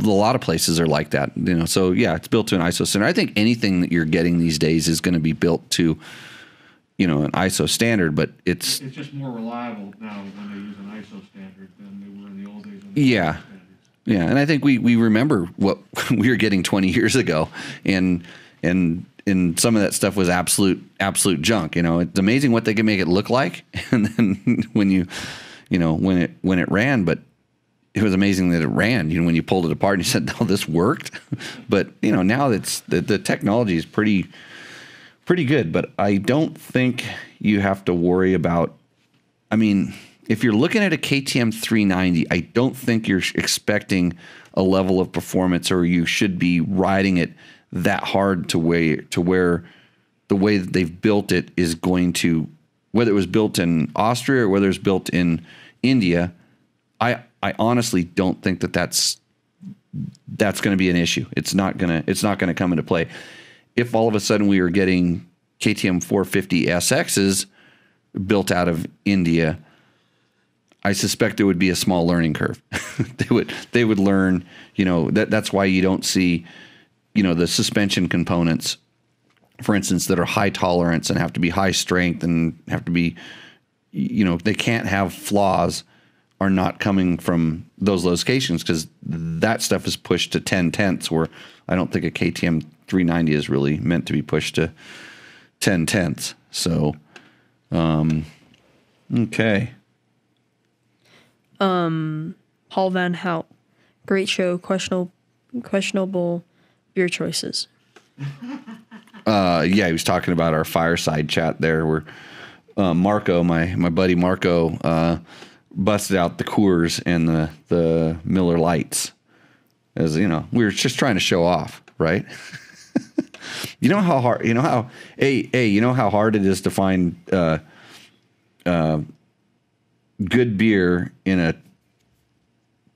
lot of places are like that. So yeah, it's built to an ISO standard. I think anything that you're getting these days is going to be built to, an ISO standard, but it's just more reliable now when they use an ISO standard than they were in the old days. Yeah. Yeah, and I think we remember what we were getting 20 years ago, and some of that stuff was absolute junk. It's amazing what they can make it look like, and then when when it ran, but it was amazing that it ran. When you pulled it apart and you said, "Oh, this worked," but now it's the technology is pretty good. But I don't think you have to worry about. If you're looking at a KTM 390, I don't think you're expecting a level of performance, or you should be riding it that hard to where the way that they've built it is going to, whether it was built in Austria or whether it's built in India, I honestly don't think that's going to be an issue. It's not going to come into play. If all of a sudden we are getting KTM 450 SXs built out of India, I suspect there would be a small learning curve. they would learn, that's why you don't see, the suspension components, for instance, that are high tolerance and have to be high strength and have to be, they can't have flaws, are not coming from those locations, because that stuff is pushed to 10/10ths, where I don't think a KTM 390 is really meant to be pushed to 10/10ths. So, okay. Paul Van Hout, great show. Questionable beer choices. Yeah, he was talking about our fireside chat there, where Marco, my buddy Marco, busted out the Coors and the Miller Lights, as we were just trying to show off, right? How hard, how hard it is to find good beer in a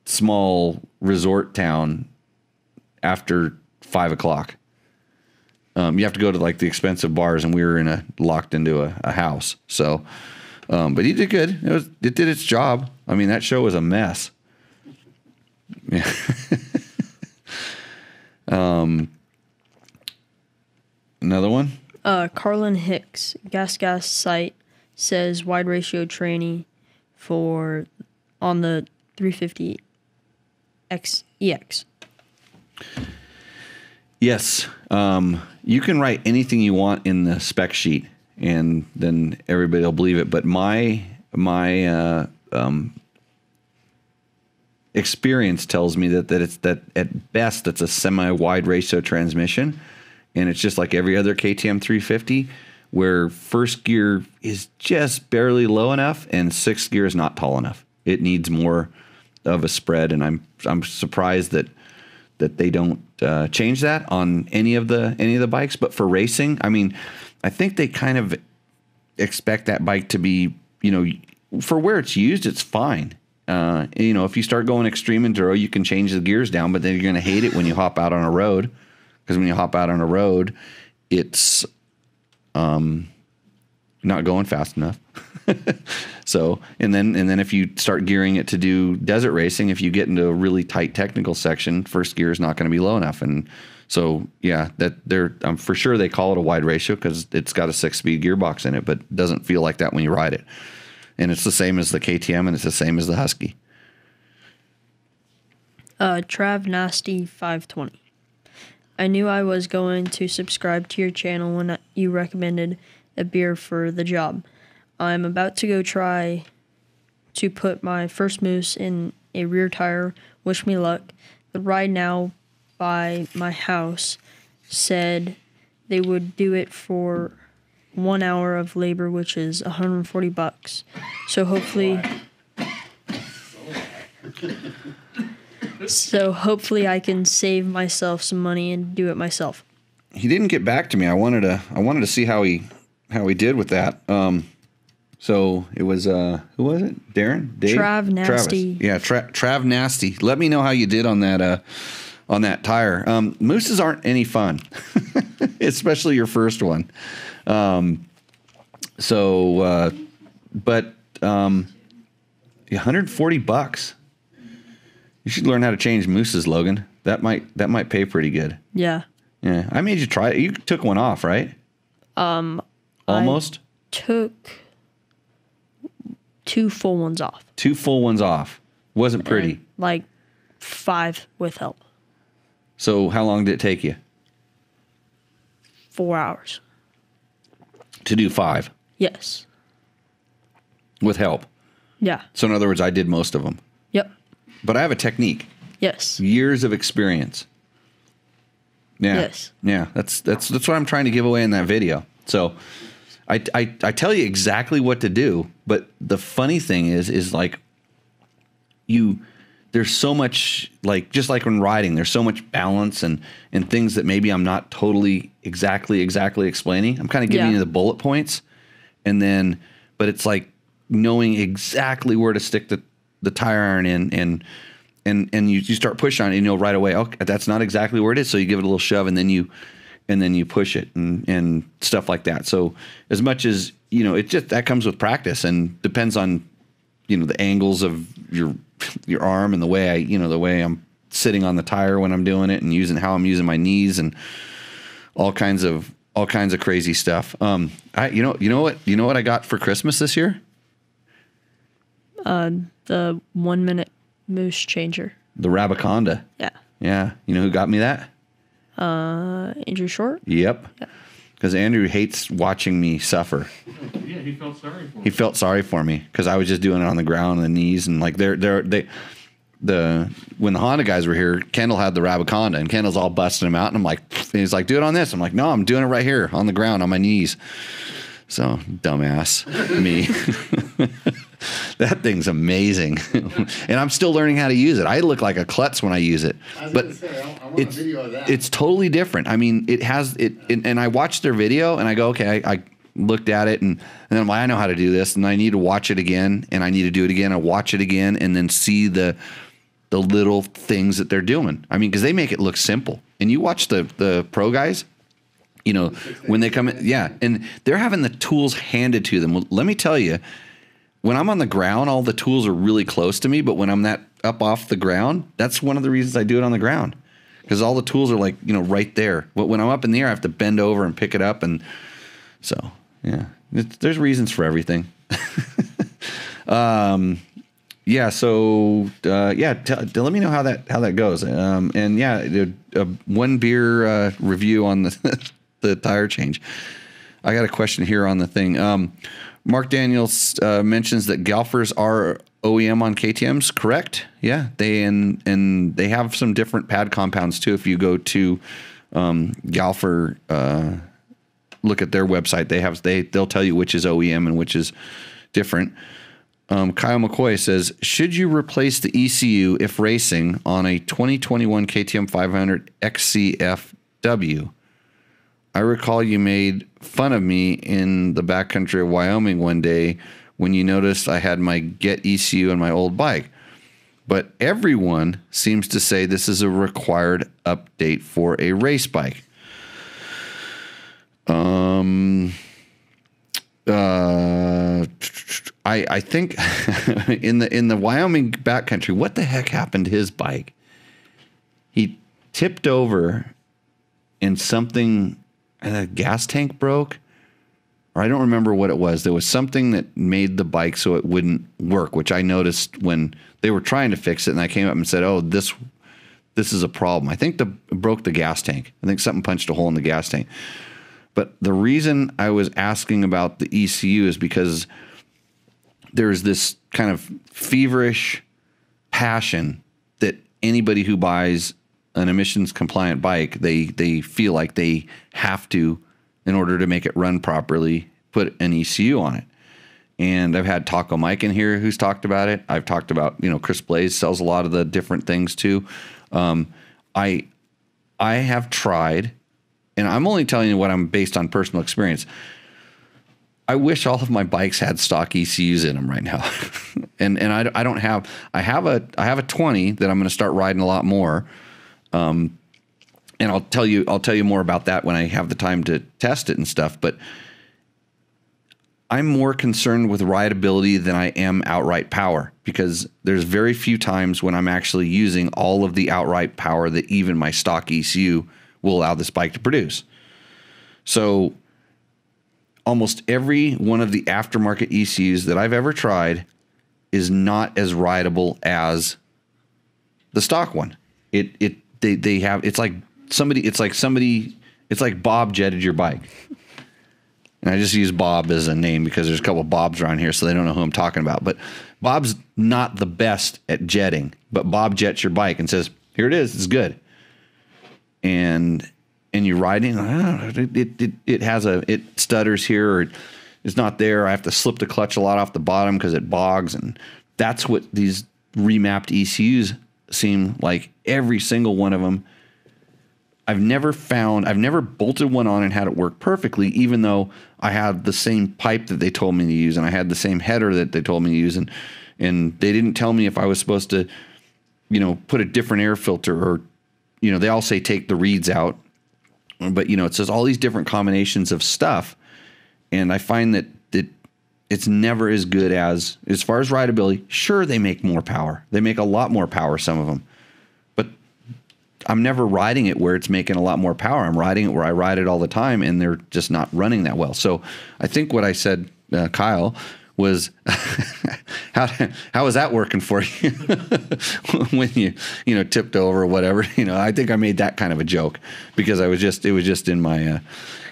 small resort town after 5 o'clock. You have to go to like the expensive bars, and we were locked into a house. So, but he did good. It did its job. That show was a mess. Yeah. Another one. Carlin Hicks, Gas site, says wide ratio tranny on the 350X EX. Yes. You can write anything you want in the spec sheet, and then everybody will believe it. But my experience tells me that it's that at best it's a semi-wide ratio transmission, and it's just like every other KTM 350, where first gear is just barely low enough and sixth gear is not tall enough. It needs more of a spread, and I'm surprised that that they don't change that on any of the bikes. But for racing, I mean, I think they kind of expect that bike to be, you know, for where it's used, it's fine. You know, if you start going extreme enduro, you can change the gears down, but then you're going to hate it when you hop out on a road, because when you hop out on a road, it's not going fast enough. So, and then if you start gearing it to do desert racing, if you get into a really tight technical section, first gear is not going to be low enough. And so, yeah, that I'm for sure they call it a wide ratio because it's got a 6-speed gearbox in it, but it doesn't feel like that when you ride it. And it's the same as the KTM, and it's the same as the Husky. Trav Nasty 520. I knew I was going to subscribe to your channel when you recommended a beer for the job. I'm about to go try to put my first mousse in a rear tire. Wish me luck. The Ride Now by my house said they would do it for 1 hour of labor, which is $140. So hopefully I can save myself some money and do it myself. He didn't get back to me. I wanted to see how he did with that. So it was who was it? Darren? Dave? Trav Nasty. Travis. Yeah, Trav Nasty. Let me know how you did on that tire. Mousses aren't any fun, especially your first one. But $140. You should learn how to change mousses, Logan. That might pay pretty good. Yeah. Yeah. I made you try it. You took one off, right? Almost. I took 2 full ones off. 2 full ones off. Wasn't pretty. And like 5 with help. So how long did it take you? 4 hours. To do 5? Yes. With help? Yeah. So in other words, I did most of them. Yep. But I have a technique. Yes. Years of experience. Yeah. Yes. Yeah. That's what I'm trying to give away in that video. So I tell you exactly what to do, but the funny thing is like there's so much, like, just like when riding, there's so much balance and things that maybe I'm not totally exactly explaining. I'm kind of giving you the bullet points, but it's like knowing exactly where to stick the tire iron in, and you start pushing on it, and you'll right away, okay, that's not exactly where it is. So you give it a little shove, and then you push it and stuff like that. So as much as, you know, it just, that comes with practice and depends on, you know, the angles of your arm and the way I'm sitting on the tire when I'm doing it, and how I'm using my knees and all kinds of crazy stuff. You know what I got for Christmas this year? The 1 minute mousse changer. The Rabaconda. Yeah. Yeah. You know who got me that? Andrew Short? Yep. Yeah. Because Andrew hates watching me suffer. Yeah, he felt sorry for me. He felt sorry for me because I was just doing it on the ground and the knees, and like when the Honda guys were here, Kendall had the Rabaconda, and Kendall's all busting him out, and I'm like, and he's like, do it on this. I'm like, no, I'm doing it right here on the ground on my knees. So dumbass me. That thing's amazing, and I'm still learning how to use it. I look like a klutz when I use it, but I want a video of that. It's totally different. I mean, it has it, and I watched their video, and I go, okay, I looked at it, and then I'm like, I know how to do this, and I need to watch it again, and I need to do it again. I watch it again, and then see the little things that they're doing. I mean, because they make it look simple, and you watch the pro guys. You know, when they come in, yeah, and they're having the tools handed to them. Well, let me tell you, when I'm on the ground, all the tools are really close to me, but when I'm that up off the ground, that's one of the reasons I do it on the ground, because all the tools are like, you know, right there. But when I'm up in the air, I have to bend over and pick it up, and so yeah, there's reasons for everything. Yeah. So let me know how that goes. And yeah, one beer review on the tire change. I got a question here on the thing. Mark Daniels mentions that Galfers are OEM on KTMs, correct? Yeah, and they have some different pad compounds too. If you go to Galfer, look at their website. They'll tell you which is OEM and which is different. Kyle McCoy says, should you replace the ECU if racing on a 2021 KTM 500 XCFW? I recall you made fun of me in the backcountry of Wyoming one day when you noticed I had my Get ECU on my old bike. But everyone seems to say this is a required update for a race bike. I think in the Wyoming backcountry, what the heck happened to his bike? He tipped over and something, a gas tank broke, or I don't remember what it was. There was something that made the bike so it wouldn't work, which I noticed when they were trying to fix it, and I came up and said, "Oh, this is a problem." I think it broke the gas tank. I think something punched a hole in the gas tank. But the reason I was asking about the ECU is because there's this kind of feverish passion that anybody who buys an emissions compliant bike, they feel like they have to, in order to make it run properly, put an ECU on it. And I've had Taco Mike in here who's talked about it. I've talked about, Chris Blaze sells a lot of the different things too. I have tried, and I'm only telling you what I'm based on personal experience. I wish all of my bikes had stock ECUs in them right now. and I don't have, I have a 20 that I'm going to start riding a lot more. And I'll tell you more about that when I have the time to test it and stuff. But I'm more concerned with rideability than I am outright power, because there's very few times when I'm actually using all of the outright power that even my stock ECU will allow this bike to produce. So almost every one of the aftermarket ECUs that I've ever tried is not as rideable as the stock one. They have, it's like Bob jetted your bike. And I just use Bob as a name because there's a couple of Bobs around here, so they don't know who I'm talking about. But Bob's not the best at jetting, but Bob jets your bike and says, "Here it is, it's good." And you're riding, it stutters here, or it's not there. I have to slip the clutch a lot off the bottom because it bogs, and that's what these remapped ECUs seem like. Every single one of them. I've never bolted one on and had it work perfectly, even though I had the same pipe that they told me to use, and I had the same header that they told me to use, and they didn't tell me if I was supposed to, put a different air filter, or, they all say take the reeds out, but it says all these different combinations of stuff, and I find that it's never as good as far as rideability. Sure, they make more power. They make a lot more power, some of them. I'm never riding it where it's making a lot more power. I'm riding it where I ride it all the time, and they're just not running that well. So I think what I said, Kyle, was how is that working for you when you tipped over or whatever? I think I made that kind of a joke because it was just in my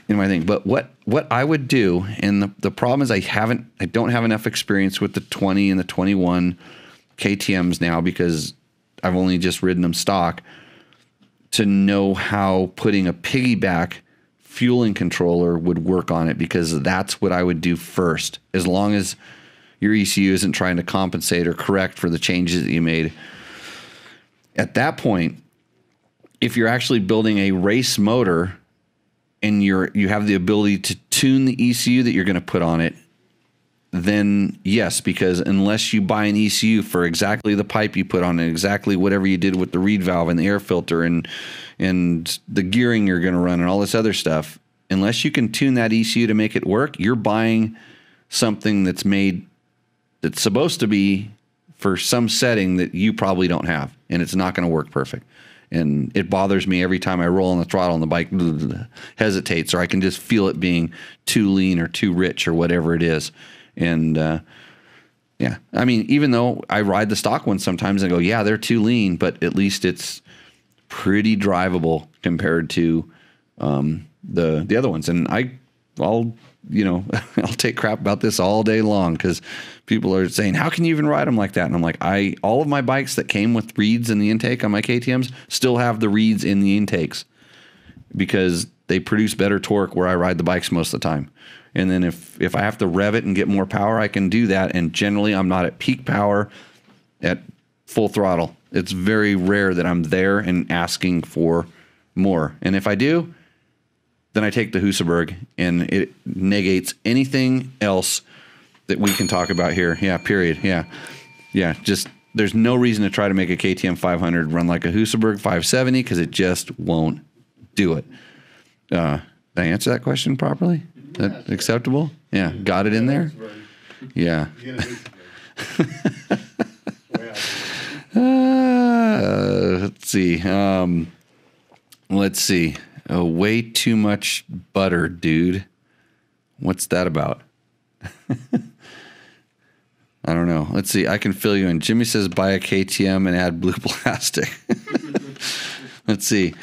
thing. But what I would do, and the problem is I don't have enough experience with the 20 and the 21 KTMs now, because I've only just ridden them stock, to know how putting a piggyback fueling controller would work on it, because that's what I would do first, as long as your ECU isn't trying to compensate or correct for the changes that you made. At that point, if you're actually building a race motor and you have the ability to tune the ECU that you're going to put on it, then yes, because unless you buy an ECU for exactly the pipe you put on it, exactly whatever you did with the reed valve and the air filter and the gearing you're going to run and all this other stuff, unless you can tune that ECU to make it work, you're buying something that's supposed to be for some setting that you probably don't have, and it's not going to work perfect. And it bothers me every time I roll on the throttle and the bike hesitates, or I can just feel it being too lean or too rich or whatever it is. And, yeah, I mean, even though I ride the stock ones sometimes and go, yeah, they're too lean, but at least it's pretty drivable compared to the other ones. And I'll take crap about this all day long, because people are saying, how can you even ride them like that? And I'm like, all of my bikes that came with reeds in the intake on my KTMs still have the reeds in the intakes, because they produce better torque where I ride the bikes most of the time. And then if I have to rev it and get more power, I can do that. And generally, I'm not at peak power at full throttle. It's very rare that I'm there and asking for more. And if I do, then I take the Husaberg, and it negates anything else that we can talk about here. Yeah, period. Yeah. Yeah, just there's no reason to try to make a KTM 500 run like a Husaberg 570 because it just won't do it. Did I answer that question properly? That acceptable? Yeah, got it in there? Yeah. Let's see. Let's see. Way too much butter, dude. What's that about? I don't know. Let's see. I can fill you in. Jimmy says buy a KTM and add blue plastic. Let's see.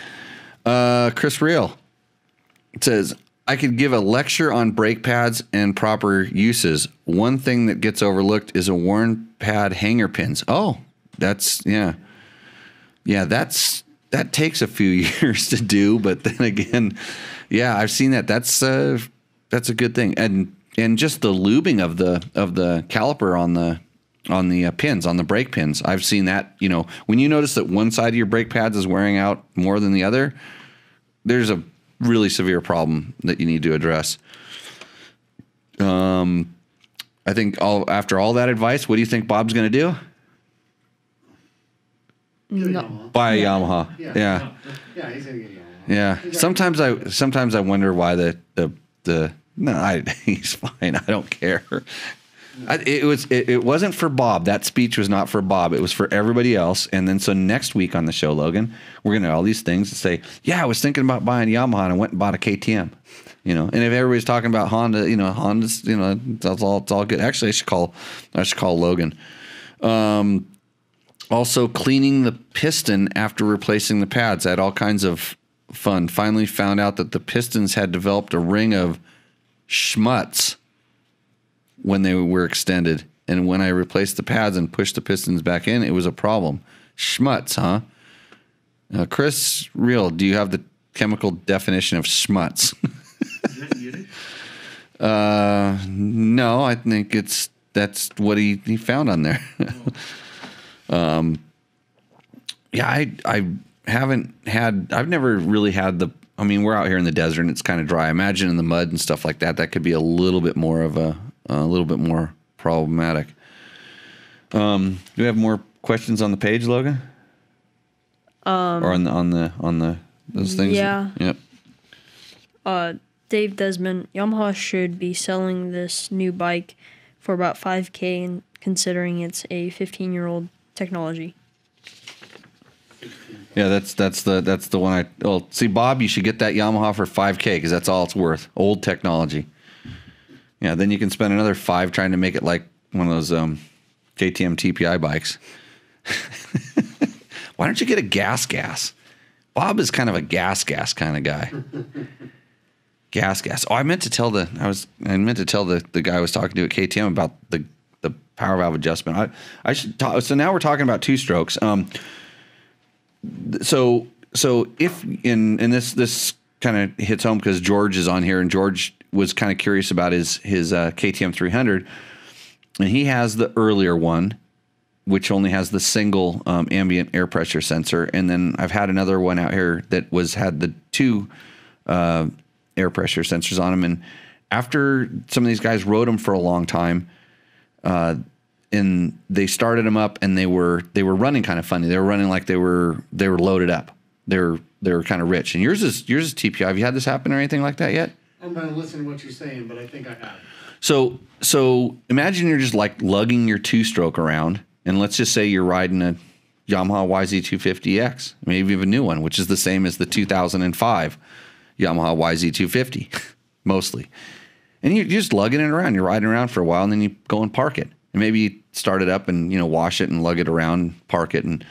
Chris Real says, I could give a lecture on brake pads and proper uses. One thing that gets overlooked is a worn pad hanger pins. Oh, that's, yeah. Yeah, that takes a few years to do, but then again, yeah, I've seen that. That's a good thing. And just the lubing of the caliper on the pins, on the brake pins. I've seen that, you know, when you notice that one side of your brake pads is wearing out more than the other, there's a really severe problem that you need to address. I think after all that advice, what do you think Bob's going to do? No. Buy a Yamaha. Yeah. Yeah, he's going to get a Yamaha. Yeah. Sometimes I wonder why he's fine. I don't care. It wasn't for Bob. That speech was not for Bob. It was for everybody else. And then so next week on the show, Logan, we're gonna all these things to say, yeah, I was thinking about buying Yamaha and I went and bought a KTM. You know, and if everybody's talking about Honda, you know, Honda's, you know, it's all good. Actually, I should call Logan. Also cleaning the piston after replacing the pads. I had all kinds of fun. Finally found out that the pistons had developed a ring of schmutz when they were extended. And when I replaced the pads and pushed the pistons back in, it was a problem. Schmutz, huh? Chris Real, do you have the chemical definition of schmutz? No, I think that's what he found on there. Yeah, I've never really had I mean, we're out here in the desert and it's kind of dry. I imagine in the mud and stuff like that, that could be a little bit more problematic. Do we have more questions on the page, Logan? Or on those things? Yeah. Yep. Dave Desmond, Yamaha should be selling this new bike for about $5,000, and considering it's a 15-year-old technology. Yeah, that's the one see, Bob, you should get that Yamaha for $5,000 because that's all it's worth. Old technology. Yeah, then you can spend another $5,000 trying to make it like one of those KTM TPI bikes. Why don't you get a gas? Bob is kind of a gas kind of guy. Gas. Oh, I meant to tell the guy I was talking to at KTM about the power valve adjustment. I should talk. So now we're talking about two strokes. So if in this kind of hits home because George is on here and George was kind of curious about his KTM 300, and he has the earlier one, which only has the single ambient air pressure sensor, and then I've had another one out here that had the two air pressure sensors on them. And after some of these guys rode them for a long time, and they started them up, and they were running kind of funny. They were running like they were loaded up. They were kind of rich. And yours is TPI. Have you had this happen or anything like that yet? I'm going to listen to what you're saying, but I think I have. So imagine you're just like lugging your two-stroke around, and let's just say you're riding a Yamaha YZ250X, maybe even a new one, which is the same as the 2005 Yamaha YZ250, mostly. And you're just lugging it around. You're riding around for a while, and then you go and park it. And maybe you start it up and, wash it and lug it around, park it, and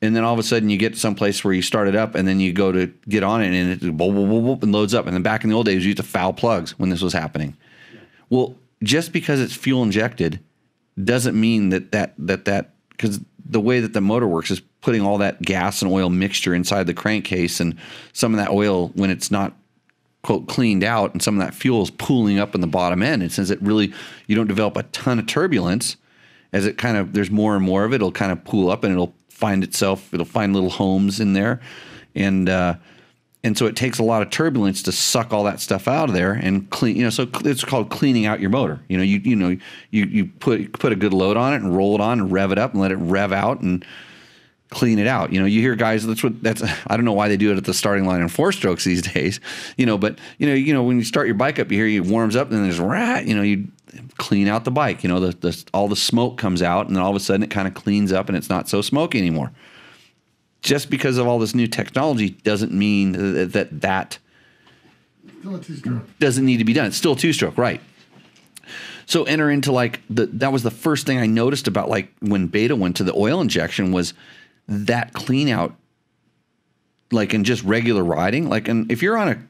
then all of a sudden you get to some place where you start it up, and then you go to get on it, and it and loads up. And then back in the old days, you used to foul plugs when this was happening. Yeah. Well, just because it's fuel injected doesn't mean that because the way that the motor works is putting all that gas and oil mixture inside the crankcase, and some of that oil, when it's not quote cleaned out and some of that fuel is pooling up in the bottom end. And since you don't develop a ton of turbulence, as it kind of, there's more and more of it, it'll kind of pool up and it'll find little homes in there. And so it takes a lot of turbulence to suck all that stuff out of there and clean, so it's called cleaning out your motor. You put a good load on it and roll it on and rev it up and let it rev out and clean it out. You hear guys, I don't know why they do it at the starting line in 4-strokes these days, but when you start your bike up, you hear it warms up and then there's you clean out the bike, all the smoke comes out and then all of a sudden it kind of cleans up and it's not so smoky anymore. Just because of all this new technology doesn't mean that Still a 2-stroke. Doesn't need to be done. It's still a 2-stroke, right? So enter into that was the first thing I noticed about when Beta went to the oil injection was that clean out, in just regular riding. And if you're on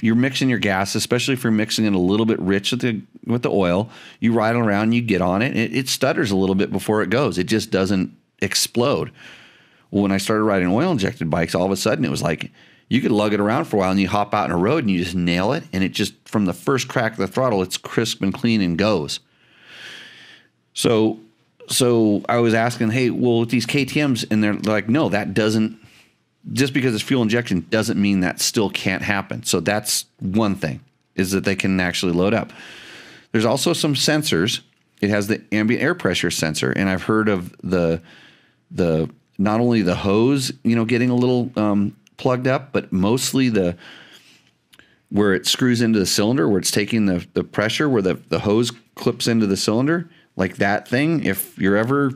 you're mixing your gas, especially if you're mixing it a little bit rich with the oil, you ride around, you get on it, it stutters a little bit before it goes. It just doesn't explode. Well, when I started riding oil-injected bikes, all of a sudden it was you could lug it around for a while and you hop out on a road and you just nail it. And it just, from the first crack of the throttle, it's crisp and clean and goes. So I was asking, hey, well, with these KTMs, and they're like, no, that doesn't, just because it's fuel injection doesn't mean that still can't happen. So that's one thing, is that they can actually load up. There's also some sensors. It has the ambient air pressure sensor. And I've heard of the not only the hose, getting a little plugged up, but mostly where it screws into the cylinder, where it's taking the pressure, where the hose clips into the cylinder, like that thing. If you're ever,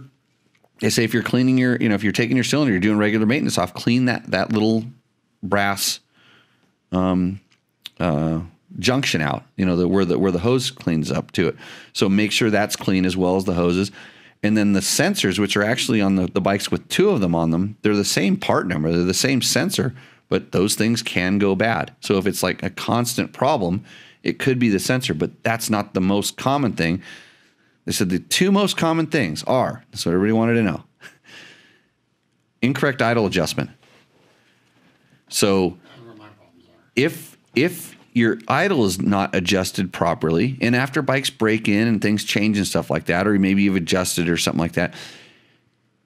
if you're cleaning if you're taking your cylinder, you're doing regular maintenance off, clean that little brass junction out, where the hose cleans up to it. So make sure that's clean as well as the hoses. And then the sensors, which are actually on the bikes with 2 of them on them, they're the same part number, they're the same sensor, but those things can go bad. So if it's a constant problem, it could be the sensor, but that's not the most common thing. They said the 2 most common things are, that's what everybody wanted to know, incorrect idle adjustment. So if your idle is not adjusted properly, and after bikes break in and things change and stuff like that, or maybe you've adjusted or something like that,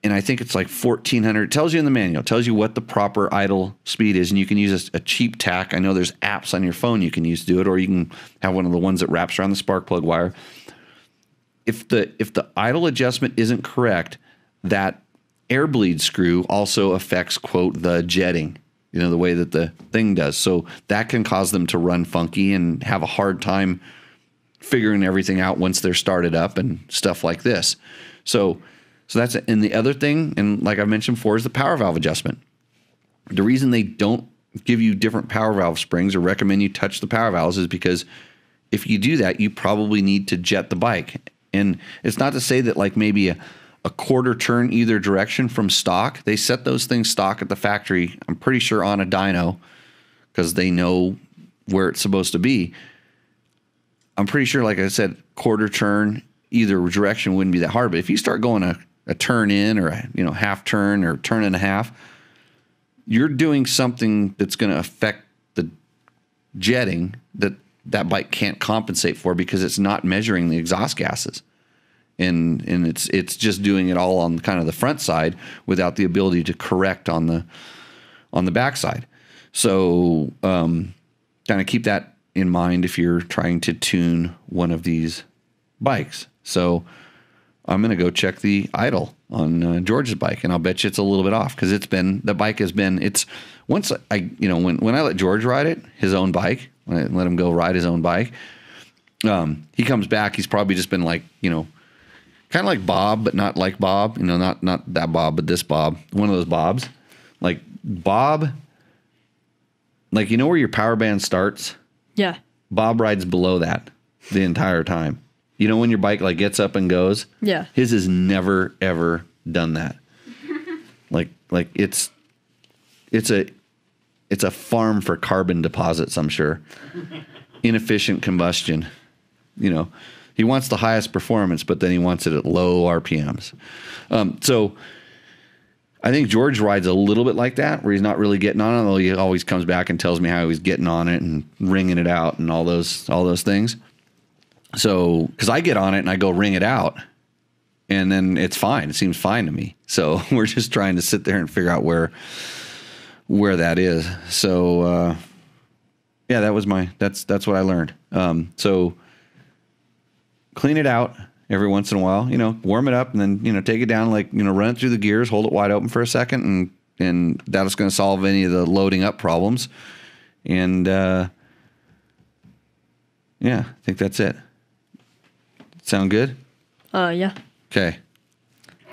and I think it's 1,400, it tells you in the manual, it tells you what the proper idle speed is, and you can use a cheap tack. I know there's apps on your phone you can use to do it, or you can have one of the ones that wraps around the spark plug wire. If the idle adjustment isn't correct, that air bleed screw also affects, quote, the jetting, the way that the thing does. So that can cause them to run funky and have a hard time figuring everything out once they're started up and stuff like this. So that's it. And the other thing, and like I mentioned before, is the power valve adjustment. The reason they don't give you different power valve springs or recommend you touch the power valves is because if you do that, you probably need to jet the bike. And it's not to say that maybe a quarter turn either direction from stock. They set those things stock at the factory, I'm pretty sure on a dyno, because they know where it's supposed to be. I'm pretty sure, like I said, quarter turn either direction wouldn't be that hard. But if you start going a turn in or a half turn or turn and a half, you're doing something that's going to affect the jetting that bike can't compensate for, because it's not measuring the exhaust gases. And it's just doing it all on kind of the front side without the ability to correct on the back side. So kind of keep that in mind if you're trying to tune one of these bikes. So I'm going to go check the idle on George's bike, and I'll bet you it's a little bit off, because when I let George ride it, his own bike, when I let him go ride his own bike, he comes back, he's probably just been kind of like Bob, but not like Bob, not that Bob, but this Bob, one of those Bobs. Like Bob, where your power band starts? Yeah. Bob rides below that the entire time. When your bike gets up and goes? Yeah. His has never, ever done that. It's a farm for carbon deposits, I'm sure. Inefficient combustion, He wants the highest performance, but then he wants it at low RPMs. So I think George rides a little bit like that, where he's not really getting on it, although he always comes back and tells me how he's getting on it and wringing it out and all those things. So, because I get on it and I go wring it out, and then it's fine. It seems fine to me. So we're just trying to sit there and figure out where that is. So, yeah, that's what I learned. So clean it out every once in a while, warm it up, and then, take it down, run it through the gears, hold it wide open for a second, and that's going to solve any of the loading up problems. And, yeah, I think that's it. Sound good? Yeah. Okay.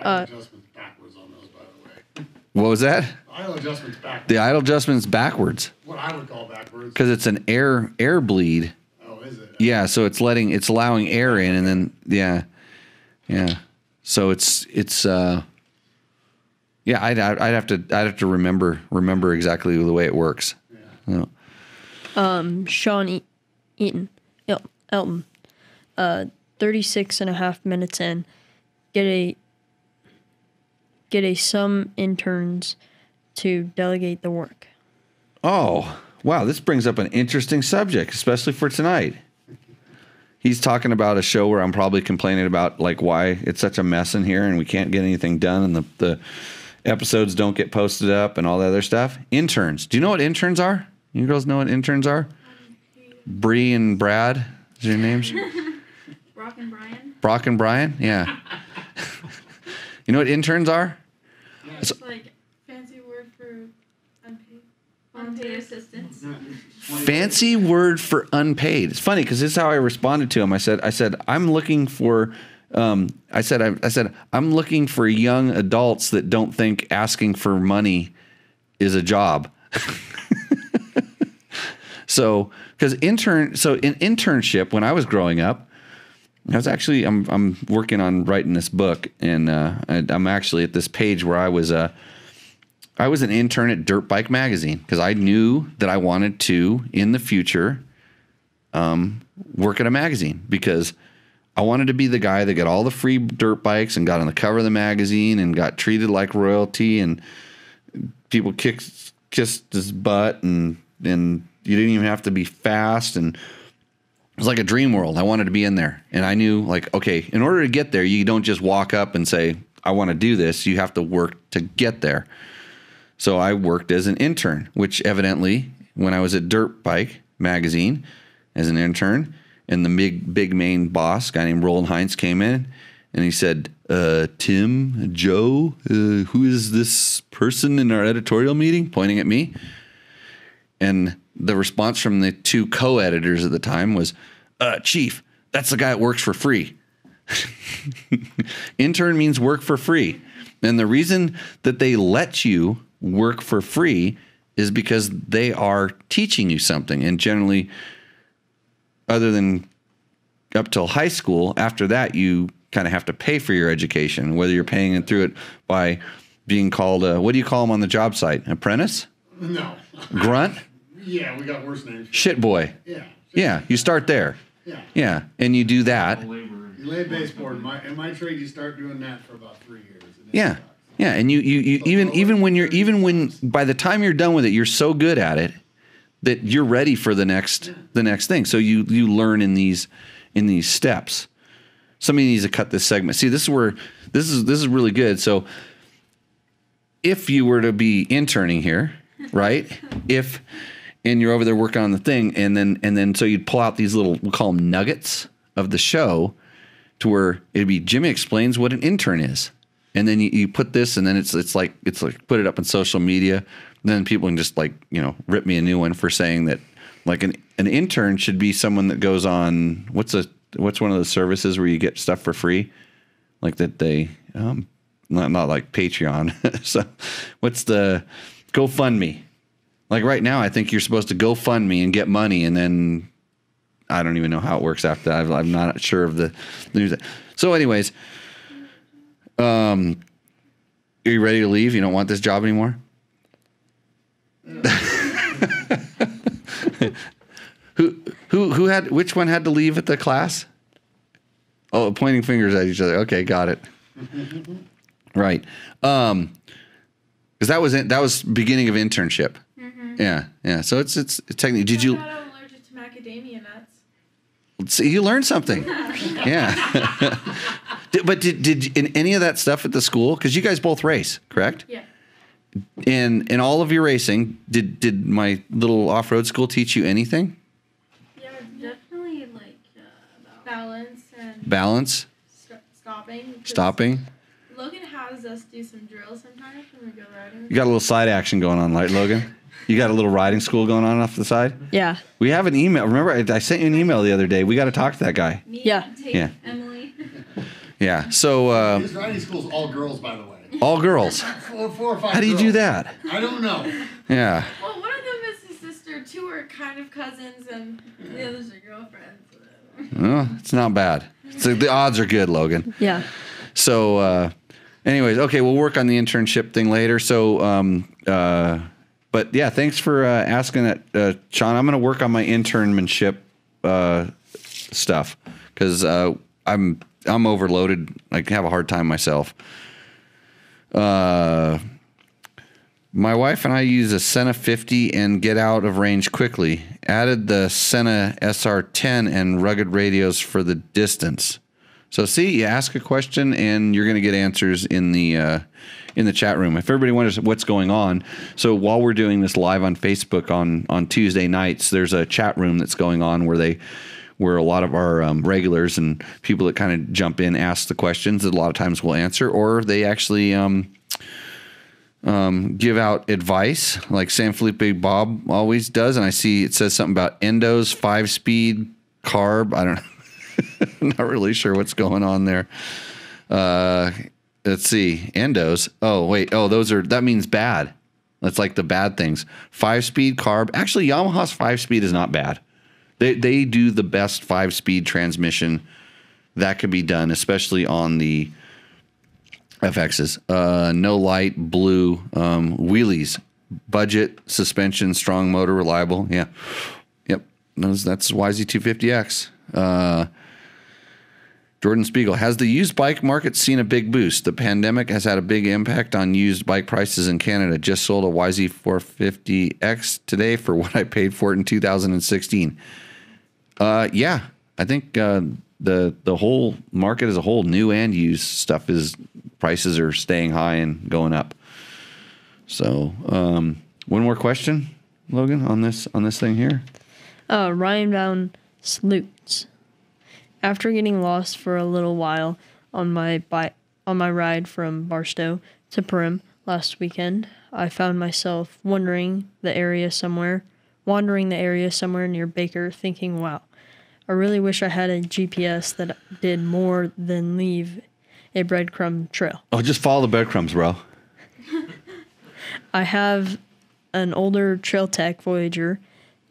Idle adjustments backwards on those, by the way. What was that? Idle adjustments backwards. The idle adjustment's backwards. What I would call backwards. Because it's an air bleed. Oh, is it? Yeah, so it's allowing air in, and then yeah. So it's yeah. I'd have to remember exactly the way it works. Yeah. Sean Elton, 36 and a half minutes in, get a some interns to delegate the work. Oh, wow, this brings up an interesting subject, especially for tonight. He's talking about a show where I'm probably complaining about why it's such a mess in here and we can't get anything done and the episodes don't get posted up and all the other stuff. Interns. Do you know what interns are? You girls know what interns are? Bree and Brad is your names? Brock and Brian. Brock and Brian? Yeah. You know what interns are? Yeah, it's like fancy word for unpaid. Unpaid assistants. Fancy word for unpaid. It's funny because this is how I responded to him. I said I'm looking for I said I'm looking for young adults that don't think asking for money is a job. So because in internship when I was growing up, I'm working on writing this book, and I'm actually at this page where I was an intern at Dirt Bike Magazine because I knew that I wanted to, in the future, work at a magazine because I wanted to be the guy that got all the free dirt bikes and got on the cover of the magazine and got treated like royalty and people kissed his butt and you didn't even have to be fast, and it was like a dream world. I wanted to be in there, and I knew okay, in order to get there, you don't just walk up and say, I want to do this. You have to work to get there. So I worked as an intern, which evidently when I was at Dirt Bike Magazine as an intern, and the big main boss, a guy named Roland Hines, came in and he said, Tim, Joe, who is this person in our editorial meeting? Pointing at me. And the response from the two co-editors at the time was, Chief, that's the guy that works for free. Intern means work for free. And the reason that they let you work for free is because they are teaching you something. And generally, other than up till high school, after that, you kind of have to pay for your education, whether you're paying it through it by being called, what do you call them on the job site? Apprentice? No. Grunt? Yeah, we got worse names. Shit boy. Yeah. Yeah, you start there. Yeah. Yeah, and you do that. You lay a baseboard. In my trade, you start doing that for about 3 years. Yeah. Yeah, and you even when by the time you're done with it, you're so good at it that you're ready for the next thing. So you learn in these steps. Somebody needs to cut this segment. See, this is really good. So if you were to be interning here, right? And you're over there working on the thing, and then so you'd pull out these little, we'll call them nuggets of the show, to where it'd be Jimmy explains what an intern is. And then you put this, and then it's like put it up on social media. And then people can just rip me a new one for saying that an intern should be someone that goes on what's one of the services where you get stuff for free, like that they not like Patreon. So what's the GoFundMe? Like right now, I think you're supposed to GoFundMe and get money, and then I don't even know how it works after that. I'm not sure of the news. So anyways. Are you ready to leave? You don't want this job anymore? Who had, which one had to leave at the class? Oh, pointing fingers at each other. Okay, got it. Right. Because that was beginning of internship. Yeah. So it's technically. Did you? I'm allergic to macadamia nuts. See, you learned something. Yeah. But did in any of that stuff at the school? Because you guys both race, correct? Yeah. In all of your racing, did my little off-road school teach you anything? Yeah, definitely like balance and Balance, stopping. stopping. Logan has us do some drills sometimes when we go riding. You got a little side action going on, right, Logan? You got a little riding school going on off the side? Yeah. We have an email. Remember, I sent you an email the other day. We got to talk to that guy. Yeah. Yeah. Emily. Yeah. So His riding school's all girls, by the way. all girls. 4 or 5 How do you do girls. that? I don't know. Yeah. Well, one of them is his sister, 2 are kind of cousins, and the others are girlfriends. Well, it's not bad. So the odds are good, Logan. Yeah. So, anyways, okay, we'll work on the internship thing later. So, but yeah, thanks for asking that, Sean. I'm going to work on my internmanship stuff because I'm overloaded. I have a hard time myself. My wife and I use a Senna 50 and get out of range quickly. Added the Senna SR10 and rugged radios for the distance. So see, you ask a question and you're going to get answers in the chat room. If everybody wonders what's going on, so while we're doing this live on Facebook on Tuesday nights, there's a chat room that's going on where a lot of our regulars and people that kind of jump in ask the questions that a lot of times we'll answer, or they actually give out advice like San Felipe Bob always does. And I see it says something about endos, 5-speed, carb. I don't know. I'm not really sure what's going on there. Let's see. Endos. Oh, wait. Oh, that means bad. That's like the bad things. 5-speed, carb. Actually, Yamaha's 5-speed is not bad. They do the best 5-speed transmission that could be done, especially on the FXs. No light, blue, wheelies, budget, suspension, strong motor, reliable. Yeah. Yep. That's YZ250X. Jordan Spiegel, has the used bike market seen a big boost? The pandemic has had a big impact on used bike prices in Canada. Just sold a YZ450X today for what I paid for it in 2016. Yeah, I think the whole market as a whole, new and used stuff, prices are staying high and going up. So, one more question, Logan, on this thing here. Ryan Down salutes. After getting lost for a little while on my ride from Barstow to Prim last weekend, I found myself wandering the area somewhere near Baker, thinking, wow, I really wish I had a GPS that did more than leave a breadcrumb trail. Oh, just follow the breadcrumbs, bro. I have an older Trail Tech Voyager,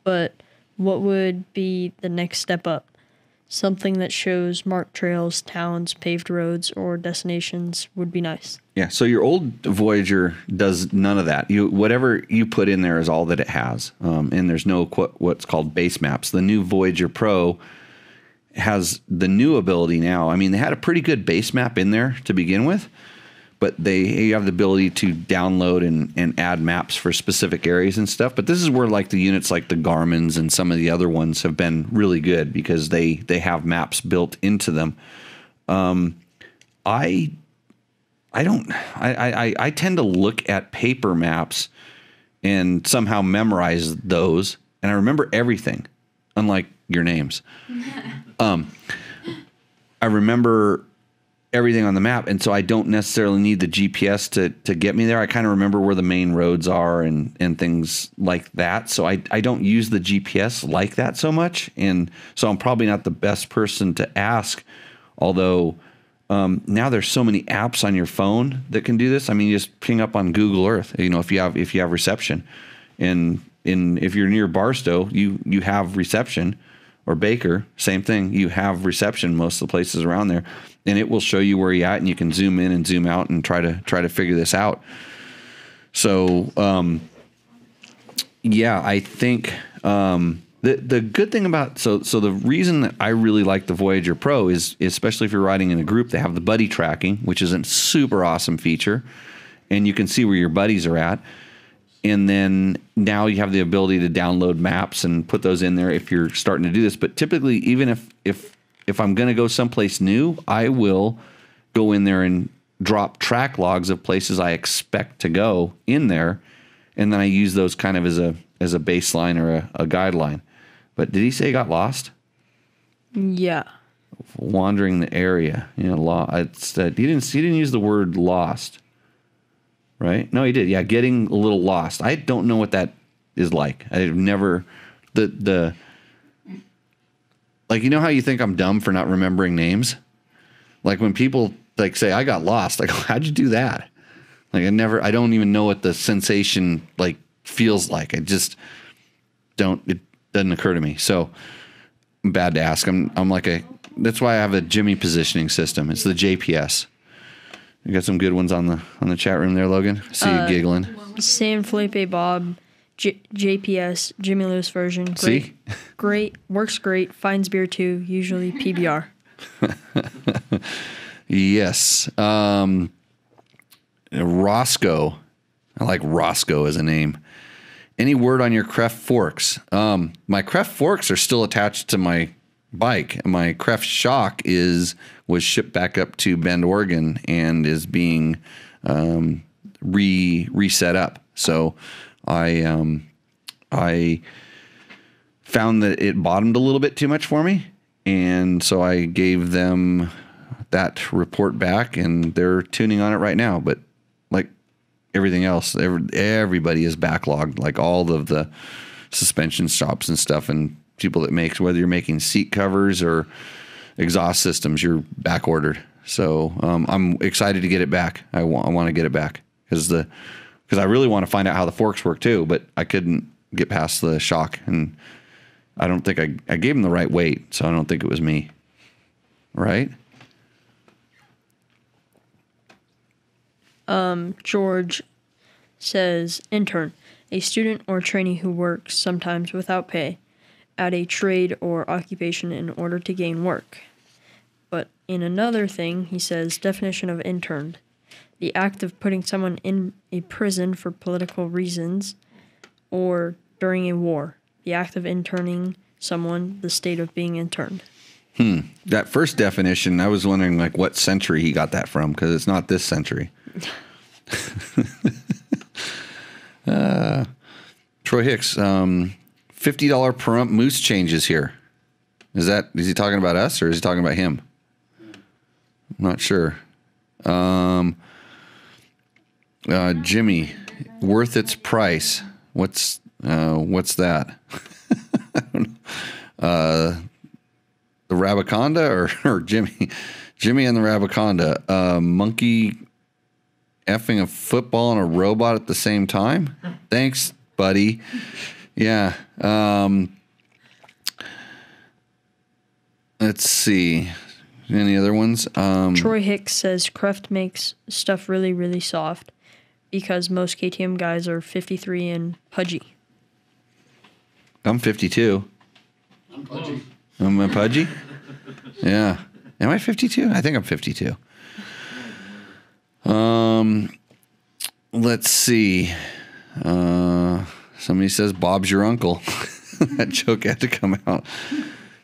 but what would be the next step up? Something that shows marked trails, towns, paved roads, or destinations would be nice. Yeah, so your old Voyager does none of that. Whatever you put in there is all that it has, and there's no what's called base maps. The new Voyager Pro has the new ability now. I mean, they had a pretty good base map in there to begin with, but you have the ability to download and add maps for specific areas and stuff. But this is where like the units like the Garmin's and some of the other ones have been really good because they have maps built into them. I tend to look at paper maps and somehow memorize those, and I remember everything, unlike your names. I remember everything on the map, and so I don't necessarily need the GPS to get me there. I kind of remember where the main roads are and things like that, so I don't use the GPS like that so much, and so I'm probably not the best person to ask, although now there's so many apps on your phone that can do this. I mean, you just ping up on Google Earth, if you have reception, and if you're near Barstow, you have reception, or Baker, same thing. You have reception most of the places around there, and it will show you where you're at, and you can zoom in and zoom out and try to figure this out. So, yeah, I think the good thing about so the reason that I really like the Voyager Pro is especially if you're riding in a group, they have the buddy tracking, which is a super awesome feature, and you can see where your buddies are at. And then now you have the ability to download maps and put those in there if you're starting to do this. But typically, even if I'm going to go someplace new, I will go in there and drop track logs of places I expect to go in there, and then I use those kind of as a baseline or a guideline. But did he say he got lost? Yeah. Wandering the area. He didn't use the word lost. Right? No, he did. Yeah, getting a little lost. I don't know what that is like. I've never like, you know how you think I'm dumb for not remembering names? Like when people like say I got lost, I go, how'd you do that? Like I don't even know what the sensation like feels like. It doesn't occur to me. So I'm bad to ask. I'm like that's why I have a Jimmy positioning system. It's the JPS. You got some good ones on the chat room there, Logan. I see you giggling. San Felipe Bob, JPS, Jimmy Lewis version. Great, see? Great, works great, finds beer too, usually PBR. Yes. Roscoe. I like Roscoe as a name. Any word on your Kref forks? My Kref forks are still attached to my bike. My Kref shock was shipped back up to Bend, Oregon, and is being reset up. So I found that it bottomed a little bit too much for me, and so I gave them that report back, and they're tuning on it right now. But like everything else, everybody is backlogged, like all of the suspension shops and stuff, and people that make, whether you're making seat covers or exhaust systems, you're back ordered. So I'm excited to get it back. I want to get it back because I really want to find out how the forks work too, but I couldn't get past the shock, and I don't think I gave them the right weight, so I don't think it was me. Right? George says, intern, a student or trainee who works sometimes without pay at a trade or occupation in order to gain work. But in another thing, he says, definition of interned, the act of putting someone in a prison for political reasons or during a war. The act of interning someone, the state of being interned. That first definition, I was wondering like what century he got that from, because it's not this century. Troy Hicks, $50 per ump mousse changes here. Is he talking about us or is he talking about him? I'm not sure. Jimmy, worth its price. What's that? I don't know. The Rabaconda or Jimmy? Jimmy and the Rabaconda. Monkey effing a football and a robot at the same time? Thanks, buddy. Yeah. Let's see. Any other ones? Troy Hicks says Kreft makes stuff really, really soft because most KTM guys are 53 and pudgy. I'm 52. I'm pudgy. Am I pudgy? Yeah. Am I 52? I think I'm 52. Let's see. Somebody says Bob's your uncle. That joke had to come out.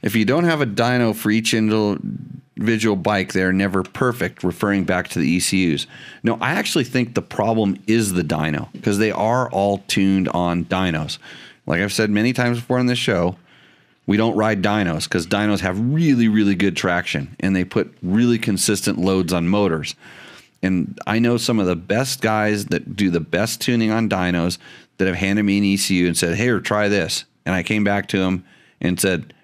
If you don't have a dyno for each individual bike, they're never perfect, referring back to the ECUs. No, I actually think the problem is the dyno, because they are all tuned on dynos. Like I've said many times before on this show, we don't ride dynos because dynos have really, really good traction, and they put really consistent loads on motors. And I know some of the best guys that do the best tuning on dynos that have handed me an ECU and said, hey, try this. And I came back to them and said,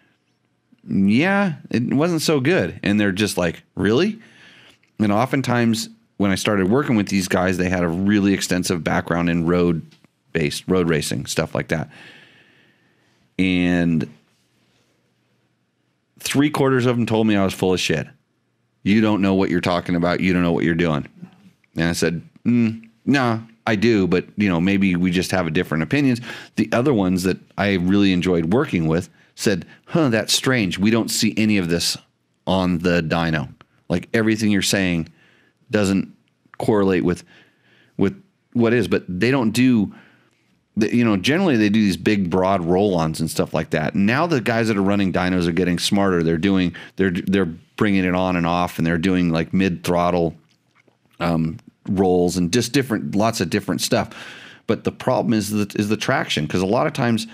yeah, it wasn't so good. And they're just like, really? And oftentimes when I started working with these guys, they had a really extensive background in road racing, stuff like that. And 3/4 of them told me I was full of shit. You don't know what you're talking about. You don't know what you're doing. And I said, no, I do, but maybe we just have a different opinions. The other ones that I really enjoyed working with said, that's strange. We don't see any of this on the dyno. Like everything you're saying doesn't correlate with what is, but they don't do. Generally they do these big, broad roll-ons and stuff like that. And now the guys that are running dynos are getting smarter. They're bringing it on and off, and they're doing like mid-throttle rolls and just lots of different stuff. But the problem is the traction, because a lot of times,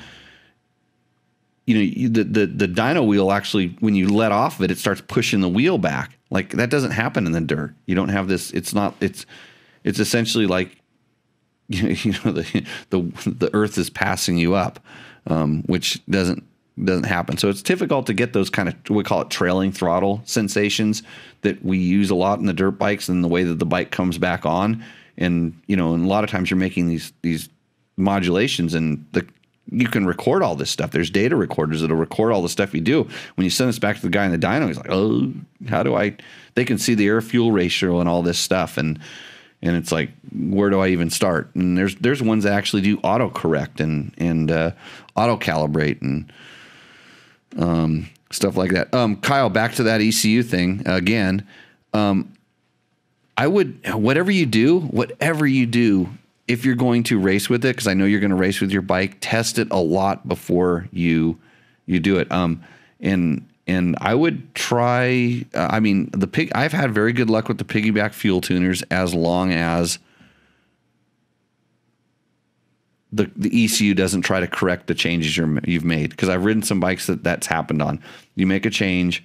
the dyno wheel actually, when you let off of it, it starts pushing the wheel back. Like that doesn't happen in the dirt. You don't have this. It's essentially like, the earth is passing you up, which doesn't happen. So it's difficult to get those kind of, we call it trailing throttle sensations that we use a lot in the dirt bikes, and the way that the bike comes back on. And, and a lot of times you're making these modulations, and you can record all this stuff. There's data recorders that'll record all the stuff you do. When you send this back to the guy in the dyno, he's like, oh, they can see the air fuel ratio and all this stuff. And it's like, where do I even start? And there's ones that actually do autocorrect and auto calibrate and stuff like that. Kyle, back to that ECU thing again. I would, whatever you do, if you're going to race with it, because I know you're going to race with your bike, test it a lot before you do it. And I would try, I've had very good luck with the piggyback fuel tuners, as long as the ECU doesn't try to correct the changes you've made. Because I've ridden some bikes that's happened on. You make a change,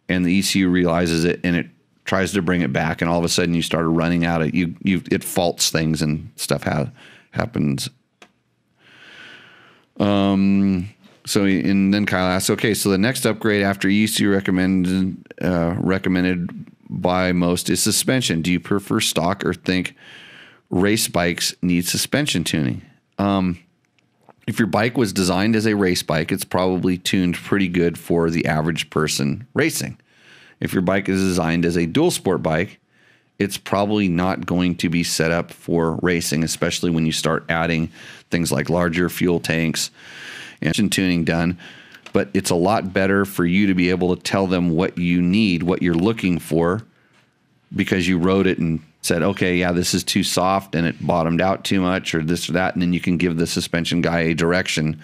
and the ECU realizes it, and it tries to bring it back, and all of a sudden you started running out of it faults things, and stuff happens. So, and then Kyle asks, okay, so the next upgrade after ECU recommended by most is suspension. Do you prefer stock, or think race bikes need suspension tuning? If your bike was designed as a race bike, it's probably tuned pretty good for the average person racing. If your bike is designed as a dual sport bike, it's probably not going to be set up for racing, especially when you start adding things like larger fuel tanks and tuning done. But it's a lot better for you to be able to tell them what you need, what you're looking for, because you rode it and said, okay, yeah, this is too soft and it bottomed out too much, or this or that. And then you can give the suspension guy a direction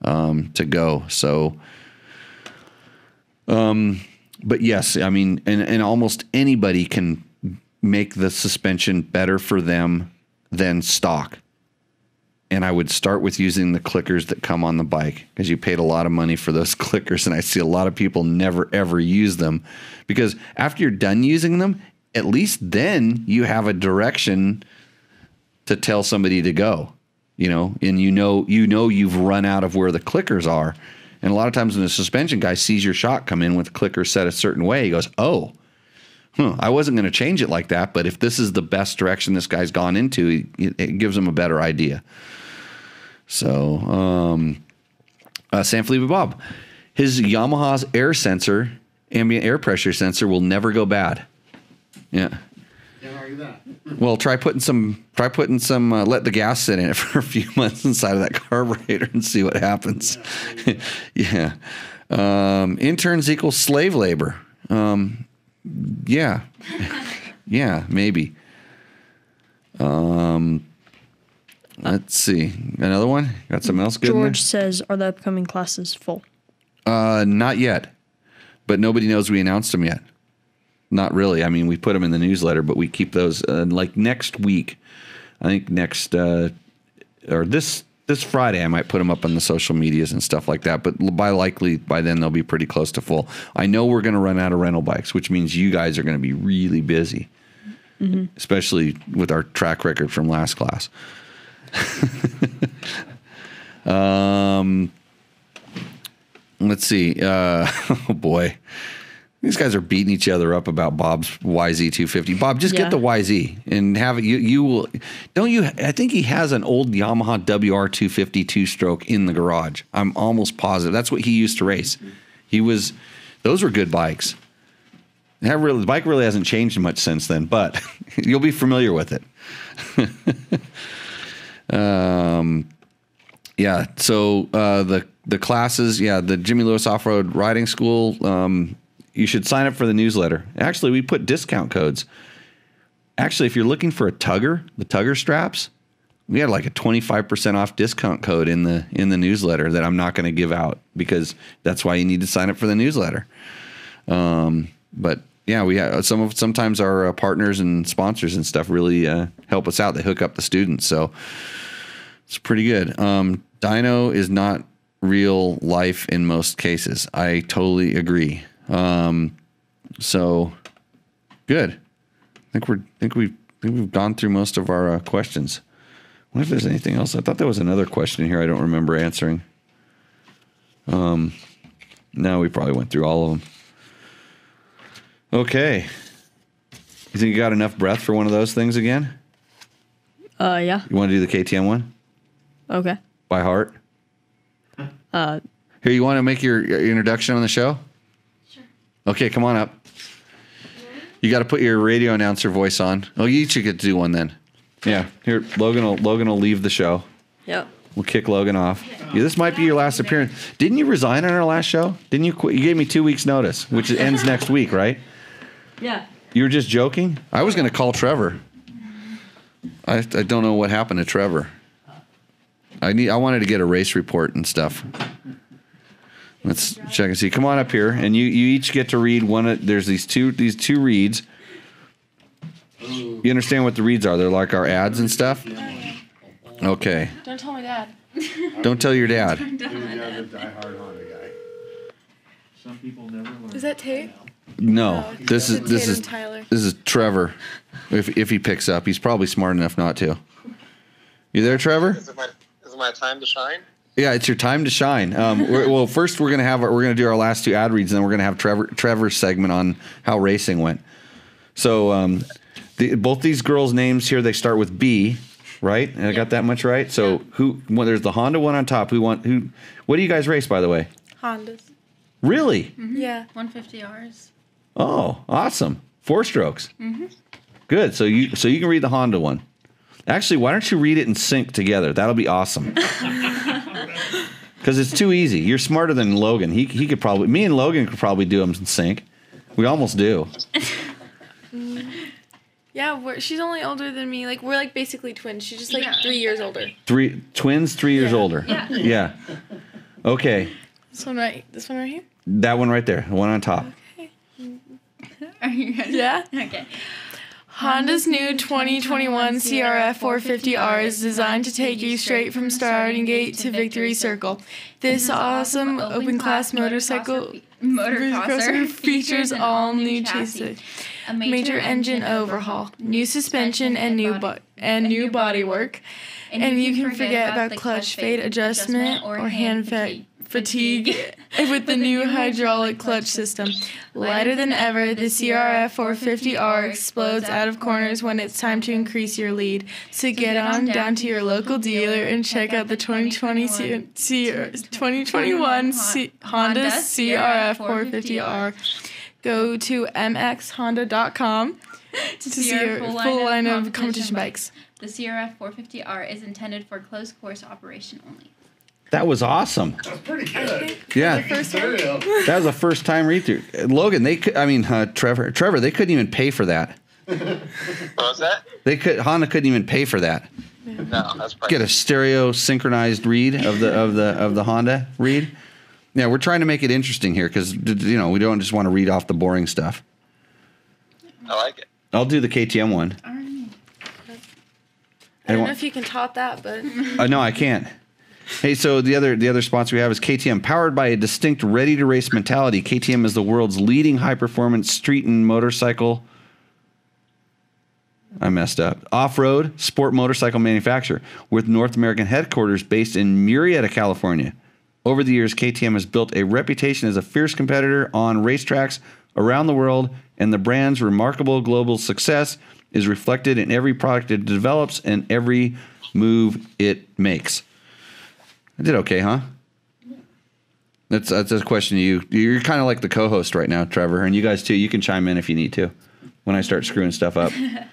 to go. So, but yes, and almost anybody can make the suspension better for them than stock. And I would start with using the clickers that come on the bike, because you paid a lot of money for those clickers. And I see a lot of people never, ever use them, because after you're done using them, at least then you have a direction to tell somebody to go, and you've run out of where the clickers are. And a lot of times when the suspension guy sees your shot come in with the clicker set a certain way, he goes, oh, I wasn't going to change it like that, but if this is the best direction this guy's gone into, it gives him a better idea. So, San Felipe Bob, his Yamaha's air sensor, ambient air pressure sensor, will never go bad. Yeah. Can't argue that. Well, try putting some, let the gas sit in it for a few months inside of that carburetor and see what happens. Yeah. Interns equals slave labor. Yeah. Yeah, maybe. Let's see. Another one? Got something else good in there? George says, are the upcoming classes full? Not yet. But nobody knows we announced them yet. Not really. We put them in the newsletter, but we keep those like next week. I think next or this Friday I might put them up on the social medias and stuff like that. But by then they'll be pretty close to full. I know we're going to run out of rental bikes, which means you guys are going to be really busy, especially with our track record from last class. Let's see. Oh boy. These guys are beating each other up about Bob's YZ250. Bob, just get the YZ and have it. You will, don't you? I think he has an old Yamaha WR250 two-stroke in the garage. I'm almost positive that's what he used to race. Those were good bikes. The bike really hasn't changed much since then, but you'll be familiar with it. Yeah. So the classes, the Jimmy Lewis Off-Road Riding School. You should sign up for the newsletter. Actually, we put discount codes. Actually, if you're looking for the tugger straps, we had like a 25% off discount code in the newsletter that I'm not going to give out because that's why you need to sign up for the newsletter. But yeah, we have sometimes our partners and sponsors and stuff really help us out. They hook up the students, so it's pretty good. Dyno is not real life in most cases. I totally agree. So good. I think we've gone through most of our questions. I wonder if there's anything else. I thought there was another question here I don't remember answering. No, we probably went through all of them. Okay. You think you got enough breath for one of those things again? Yeah. You want to do the KTM one? Okay. By heart? Here, you want to make your introduction on the show? Sure. Okay, come on up. You got to put your radio announcer voice on. Oh, you each get to do one then. Yeah. Here, Logan will leave the show. Yep. We'll kick Logan off. Yeah, this might be your last appearance. Didn't you resign on our last show? Didn't you quit? You gave me 2 weeks notice, which ends next week, right? Yeah. You were just joking? I was going to call Trevor. I don't know what happened to Trevor. I wanted to get a race report and stuff. Let's check and see. Come on up here, and you each get to read one. There's these two reads. You understand what the reads are? They're like our ads and stuff. Okay. Don't tell my dad. Don't tell your dad. Some people never learn. Is that Tate? No, this is Tyler. This is Trevor. If he picks up, he's probably smart enough not to. You there, Trevor? Is it my time to shine? Yeah, it's your time to shine. Well, first we're gonna do our last 2 ad reads, and then we're gonna have Trevor's segment on how racing went. So both these girls' names here, they start with B, right? And I got that much right. So there's the Honda one on top. What do you guys race, by the way? Hondas. Really? Mm-hmm. Yeah. 150Rs. Oh, awesome. 4 strokes. Mm-hmm. Good. So you can read the Honda one. Actually, why don't you read it in sync together? That'll be awesome. Because it's too easy. You're smarter than Logan. Me and Logan could probably do them in sync. We almost do. Yeah, she's only older than me. Like, we're like basically twins. She's just like 3 years older. 3 twins, 3 years older. Yeah. Okay. This one right here? That one right there. The one on top. Okay. Are you guys? Yeah? Okay. Honda's new 2021 CRF450R is designed to take you straight from starting gate to victory circle. This awesome open-class motocrosser features all new chassis, a major engine overhaul, new suspension, and new bodywork. And you can forget about clutch fade adjustment or hand fatigue with the new hydraulic clutch system. Lighter than ever, the CRF450R explodes out of corners when it's time to increase your lead. So get on down to your local dealer and check out the 2021 Honda CRF450R. Go to mxhonda.com to see your full line of competition bikes. The CRF450R is intended for close course operation only. That was awesome. That's pretty good. Yeah. That was a first time read through. Logan, Trevor, they couldn't even pay for that. What was that? Honda couldn't even pay for that. No, that's probably Get a stereo synchronized read of the Honda read. Yeah, we're trying to make it interesting here because we don't just want to read off the boring stuff. I like it. I'll do the KTM one. I don't know if you can top that, but No, I can't. Hey, so the other sponsor we have is KTM. Powered by a distinct ready-to-race mentality, KTM is the world's leading high-performance street and motorcycle. I messed up. Off-road sport motorcycle manufacturer with North American headquarters based in Murrieta, California. Over the years, KTM has built a reputation as a fierce competitor on racetracks around the world, and the brand's remarkable global success is reflected in every product it develops and every move it makes. I did okay, huh? That's a question to you. You're kind of like the co-host right now, Trevor, and you guys too. You can chime in if you need to when I start screwing stuff up. I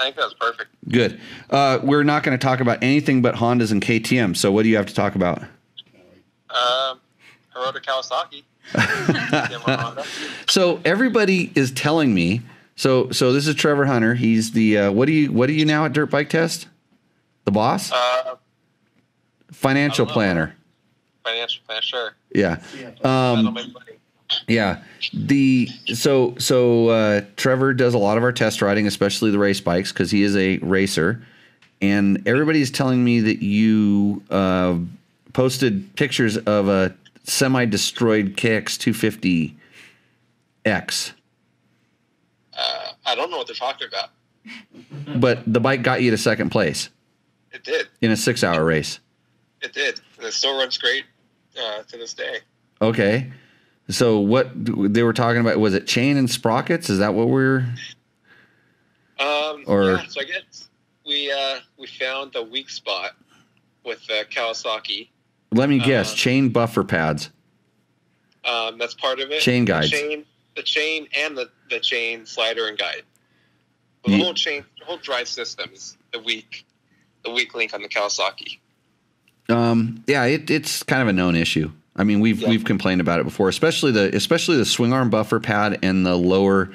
think that was perfect. Good. We're not going to talk about anything but Hondas and KTM. So what do you have to talk about? I rode a Kawasaki. So everybody is telling me So this is Trevor Hunter. He's the what are you now at Dirt Bike Test? The boss? Financial planner. Financial planner, sure. Yeah. That'll make money. Yeah. Trevor does a lot of our test riding, especially the race bikes, because he is a racer. And everybody's telling me that you posted pictures of a semi-destroyed KX250X. I don't know what they're talking about. But the bike got you to second place. It did. In a 6-hour race. It did. And it still runs great to this day. Okay. So what they were talking about, was it chain and sprockets? Is that what we're... Yeah, so I guess we found the weak spot with Kawasaki. Let me guess, chain buffer pads. That's part of it. Chain guides. The chain and the chain slider and guide. The whole drive system is the weak link on the Kawasaki. Yeah, it's kind of a known issue. I mean, we've complained about it before, especially the swing arm buffer pad and the lower,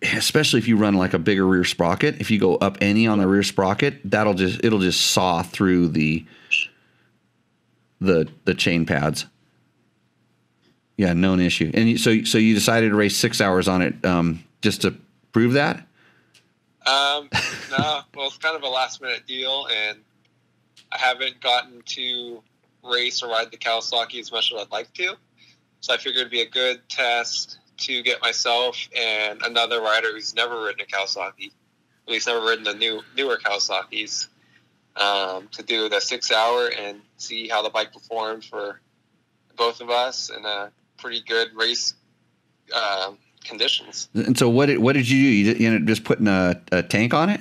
especially if you run like a bigger rear sprocket. If you go up any on the rear sprocket, it'll just saw through the chain pads. Yeah, known issue. And so you decided to race 6 hours on it just to prove that? No, well, it's kind of a last minute deal, and I haven't gotten to race or ride the Kawasaki as much as I'd like to. So I figured it'd be a good test to get myself and another rider who's never ridden a Kawasaki, at least never ridden the newer Kawasaki's, to do the 6 hour and see how the bike performed for both of us in a pretty good race conditions. And so what did you do? You ended up just putting a tank on it?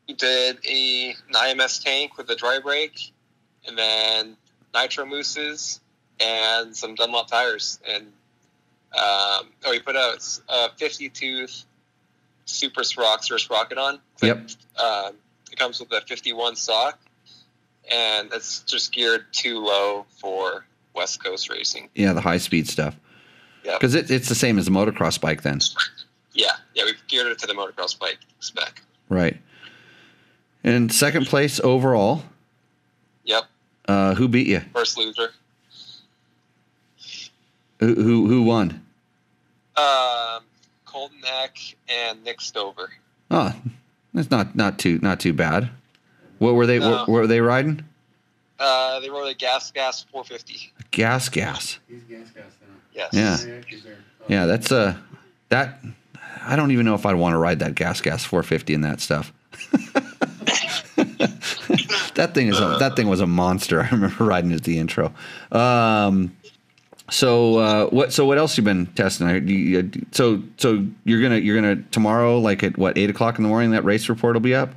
We did an IMS tank with a dry brake, and then nitro mousses and some Dunlop tires. And we put a 50-tooth Super Sprox or sprocket on. Yep. It comes with a 51 stock, and it's just geared too low for West Coast racing. Yeah, the high speed stuff. Yeah, because it's the same as a motocross bike then. Yeah, we've geared it to the motocross bike spec. Right. And second place overall. Yep. Who beat you? First loser. Who won? Colton Eck and Nick Stover. Oh, that's not too bad. What were they? No. What were they riding? They rode a Gas 450. Gas. He's gas now. Yes. Yeah. Yeah, that's that. I don't even know if I'd want to ride that Gas 450 in that stuff. That thing was a monster. I remember riding it at the intro. So what else you been testing? So you're gonna tomorrow, like at what, 8:00 in the morning, that race report will be up?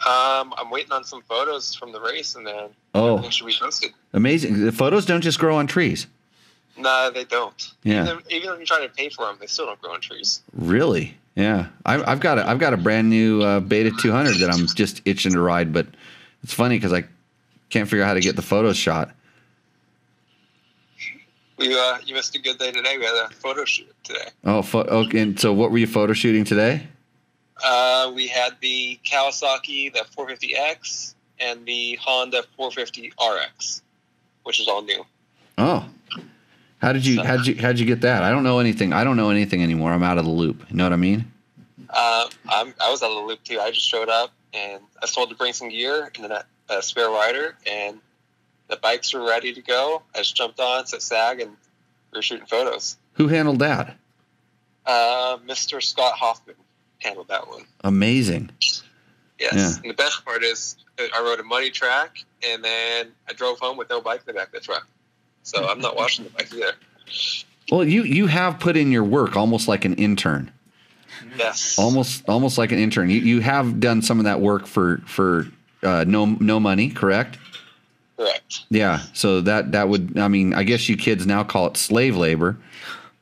I'm waiting on some photos from the race, and then everything should be posted. Amazing. The photos don't just grow on trees. No, they don't. Yeah. Even if you try to pay for them, they still don't grow on trees. Really? Yeah. I've got a brand new Beta 200 that I'm just itching to ride, but it's funny because I can't figure out how to get the photos shot. You missed a good day today. We had a photo shoot today. Okay. And so what were you photo shooting today? We had the Kawasaki, the 450X, and the Honda 450RX, which is all new. Oh, how'd you get that? I don't know anything anymore. I'm out of the loop. You know what I mean? I was out of the loop too. I just showed up and I was told to bring some gear and then a spare rider, and the bikes were ready to go. I just jumped on, set SAG, and we were shooting photos. Who handled that? Mr. Scott Hoffman handled that one. Amazing. Yes. Yeah. And the best part is I rode a muddy track, and then I drove home with no bike in the back of the truck. So I'm not washing the bike either. Well, you have put in your work almost like an intern. Yes. Almost like an intern. You have done some of that work for no money, correct? Correct. Yeah. So that would, I mean, I guess you kids now call it slave labor,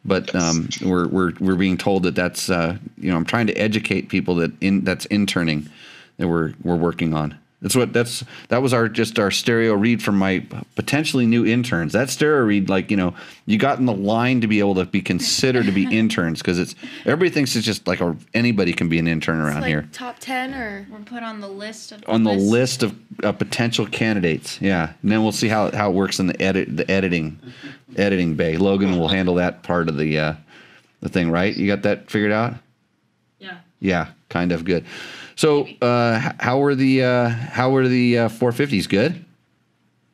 but yes. We're being told that's I'm trying to educate people that's interning that we're working on. That was our stereo read from my potentially new interns. That stereo read, like, you got in the line to be able to be considered to be interns, because everybody thinks it's just like anybody can be an intern around here. Top 10 or we're put on the list of list of potential candidates. Yeah, and then we'll see how it works in the editing bay. Logan will handle that part of the thing, right? You got that figured out? Yeah. Yeah, kind of good. So, how were the 450s? Good.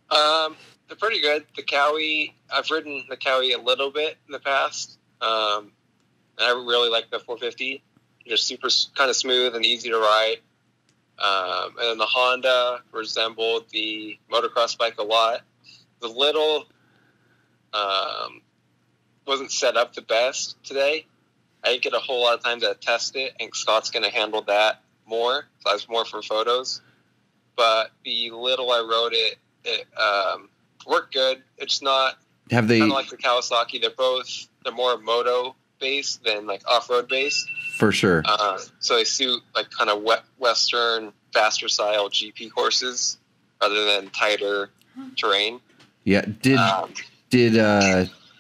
They're pretty good. The Cowie, I've ridden the Cowie a little bit in the past. And I really like the 450. Just super kind of smooth and easy to ride. And then the Honda resembled the motocross bike a lot. The little wasn't set up the best today. I didn't get a whole lot of time to test it, and Scott's going to handle that more. So I was more for photos. But the little I rode it worked good. It's not kind of like the Kawasaki. They're more moto based than like off-road based. For sure. So they suit like kind of Western, faster style GP courses rather than tighter terrain. Yeah. Did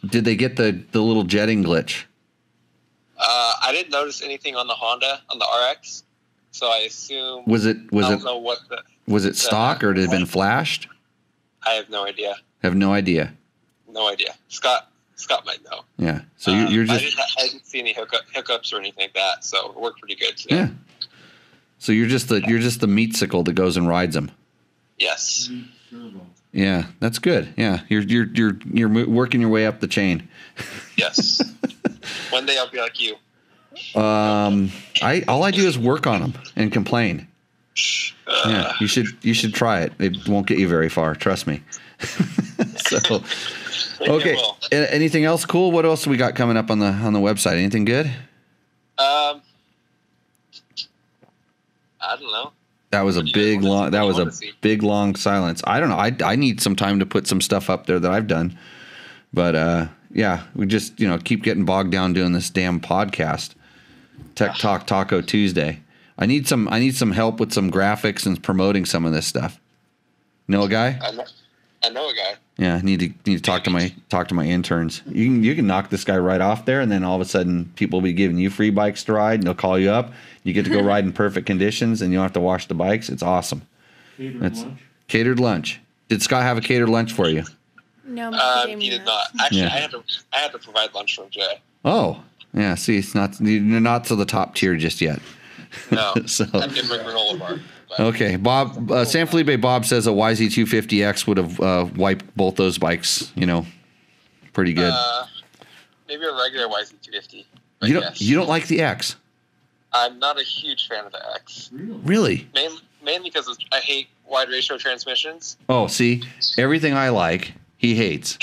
they get the little jetting glitch? I didn't notice anything on the Honda on the RX, so I assume. Was it stock or did it have been flashed? I have no idea. No idea. Scott might know. Yeah. So you're just. I didn't see any hiccups or anything like that, so it worked pretty good today. Yeah. So you're just the meat-sickle that goes and rides them. Yes. Yeah, that's good. Yeah, you're working your way up the chain. Yes. One day I'll be like you. All I do is work on them and complain. Yeah, you should try it. It won't get you very far. Trust me. So, okay. Anything else cool? What else we got coming up on the website? Anything good? I don't know. That was a big long silence. I don't know. I need some time to put some stuff up there that I've done. But yeah, we just keep getting bogged down doing this damn podcast. Tech Talk Taco Tuesday. I need some help with some graphics and promoting some of this stuff. Know a guy? I know a guy. Yeah, I need to talk to my interns. You can knock this guy right off there, and then all of a sudden people will be giving you free bikes to ride, and they'll call you up. You get to go ride in perfect conditions, and you don't have to wash the bikes. It's awesome. Catered lunch. Did Scott have a catered lunch for you? No, he did not. Actually, I had to provide lunch from Jay. Oh, yeah. See, you're not to the top tier just yet. No, so I did my granola bar. Okay, Bob. San Felipe Bob says a YZ250X would have wiped both those bikes. Pretty good. Maybe a regular YZ250. You don't like the X? I'm not a huge fan of the X. Really? Mainly because I hate wide ratio transmissions. Oh, see, everything I like, he hates.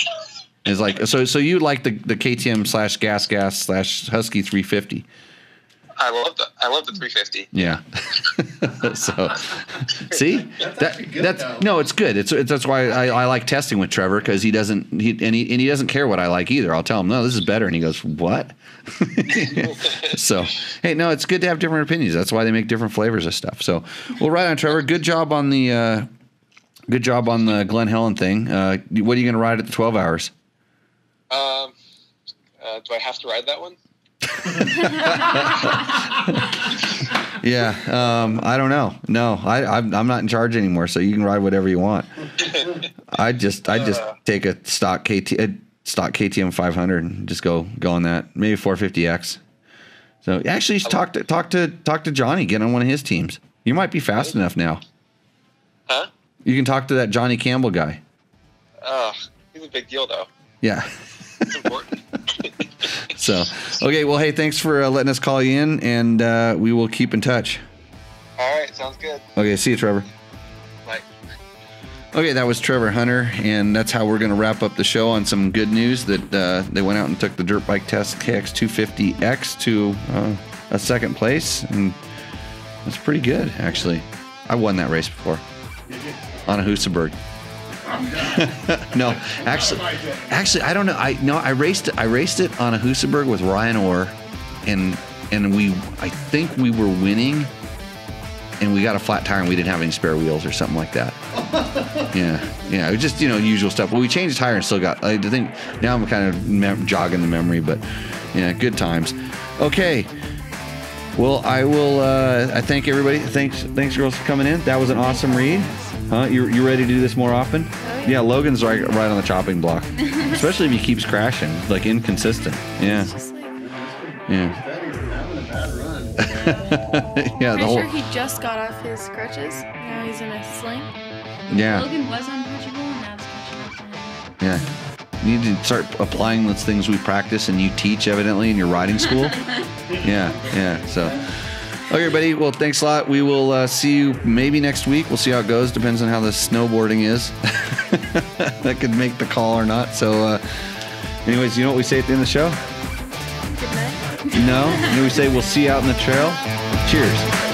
Is like so you like the KTM / Husky 350. I love the 350. Yeah. So, see, it's good. That's why I like testing with Trevor, because he doesn't care what I like either. I'll tell him, no, this is better, and he goes, what? So, hey, no, it's good to have different opinions. That's why they make different flavors of stuff. So, well, right on, Trevor. Good job on the Glen Helen thing. What are you going to ride at the 12 hours? Do I have to ride that one? Yeah, I don't know. No, I'm not in charge anymore, so you can ride whatever you want. I just take a stock KTM 500 and just go on that. Maybe 450X. So actually, talk to Johnny. Get on one of his teams. You might be fast enough now. Huh? You can talk to that Johnny Campbell guy. He's a big deal, though. Yeah. It's important. So, okay, well, hey, thanks for letting us call you in, and we will keep in touch. All right, sounds good. Okay, see you, Trevor. Bye. Okay, that was Trevor Hunter, and that's how we're going to wrap up the show on some good news that they went out and took the dirt bike test KX250X to a second place, and that's pretty good, actually. I won that race before on a Husaberg. No, actually, I don't know. I raced it on a Husaberg with Ryan Orr, and I think we were winning, and we got a flat tire and we didn't have any spare wheels or something like that. Yeah, it was just, usual stuff. Well, we changed the tire and still got, I think, now I'm kind of jogging the memory, but yeah, good times. Okay. Well, I will, I thank everybody. Thanks girls for coming in. That was an awesome read. Huh? You ready to do this more often? Oh, yeah. Logan's right on the chopping block. Especially if he keeps crashing, like inconsistent. Yeah. Yeah. Yeah, Pretty sure he just got off his crutches. Now he's in a sling. Yeah. Logan was untouchable and now it's catching up to him. Yeah. You need to start applying those things we practice and you teach evidently in your riding school. Yeah. So, okay, everybody. Well, thanks a lot. We will see you maybe next week. We'll see how it goes. Depends on how the snowboarding is. That could make the call or not. So, anyways, you know what we say at the end of the show? Good night. No? And we say we'll see you out in the trail. Cheers.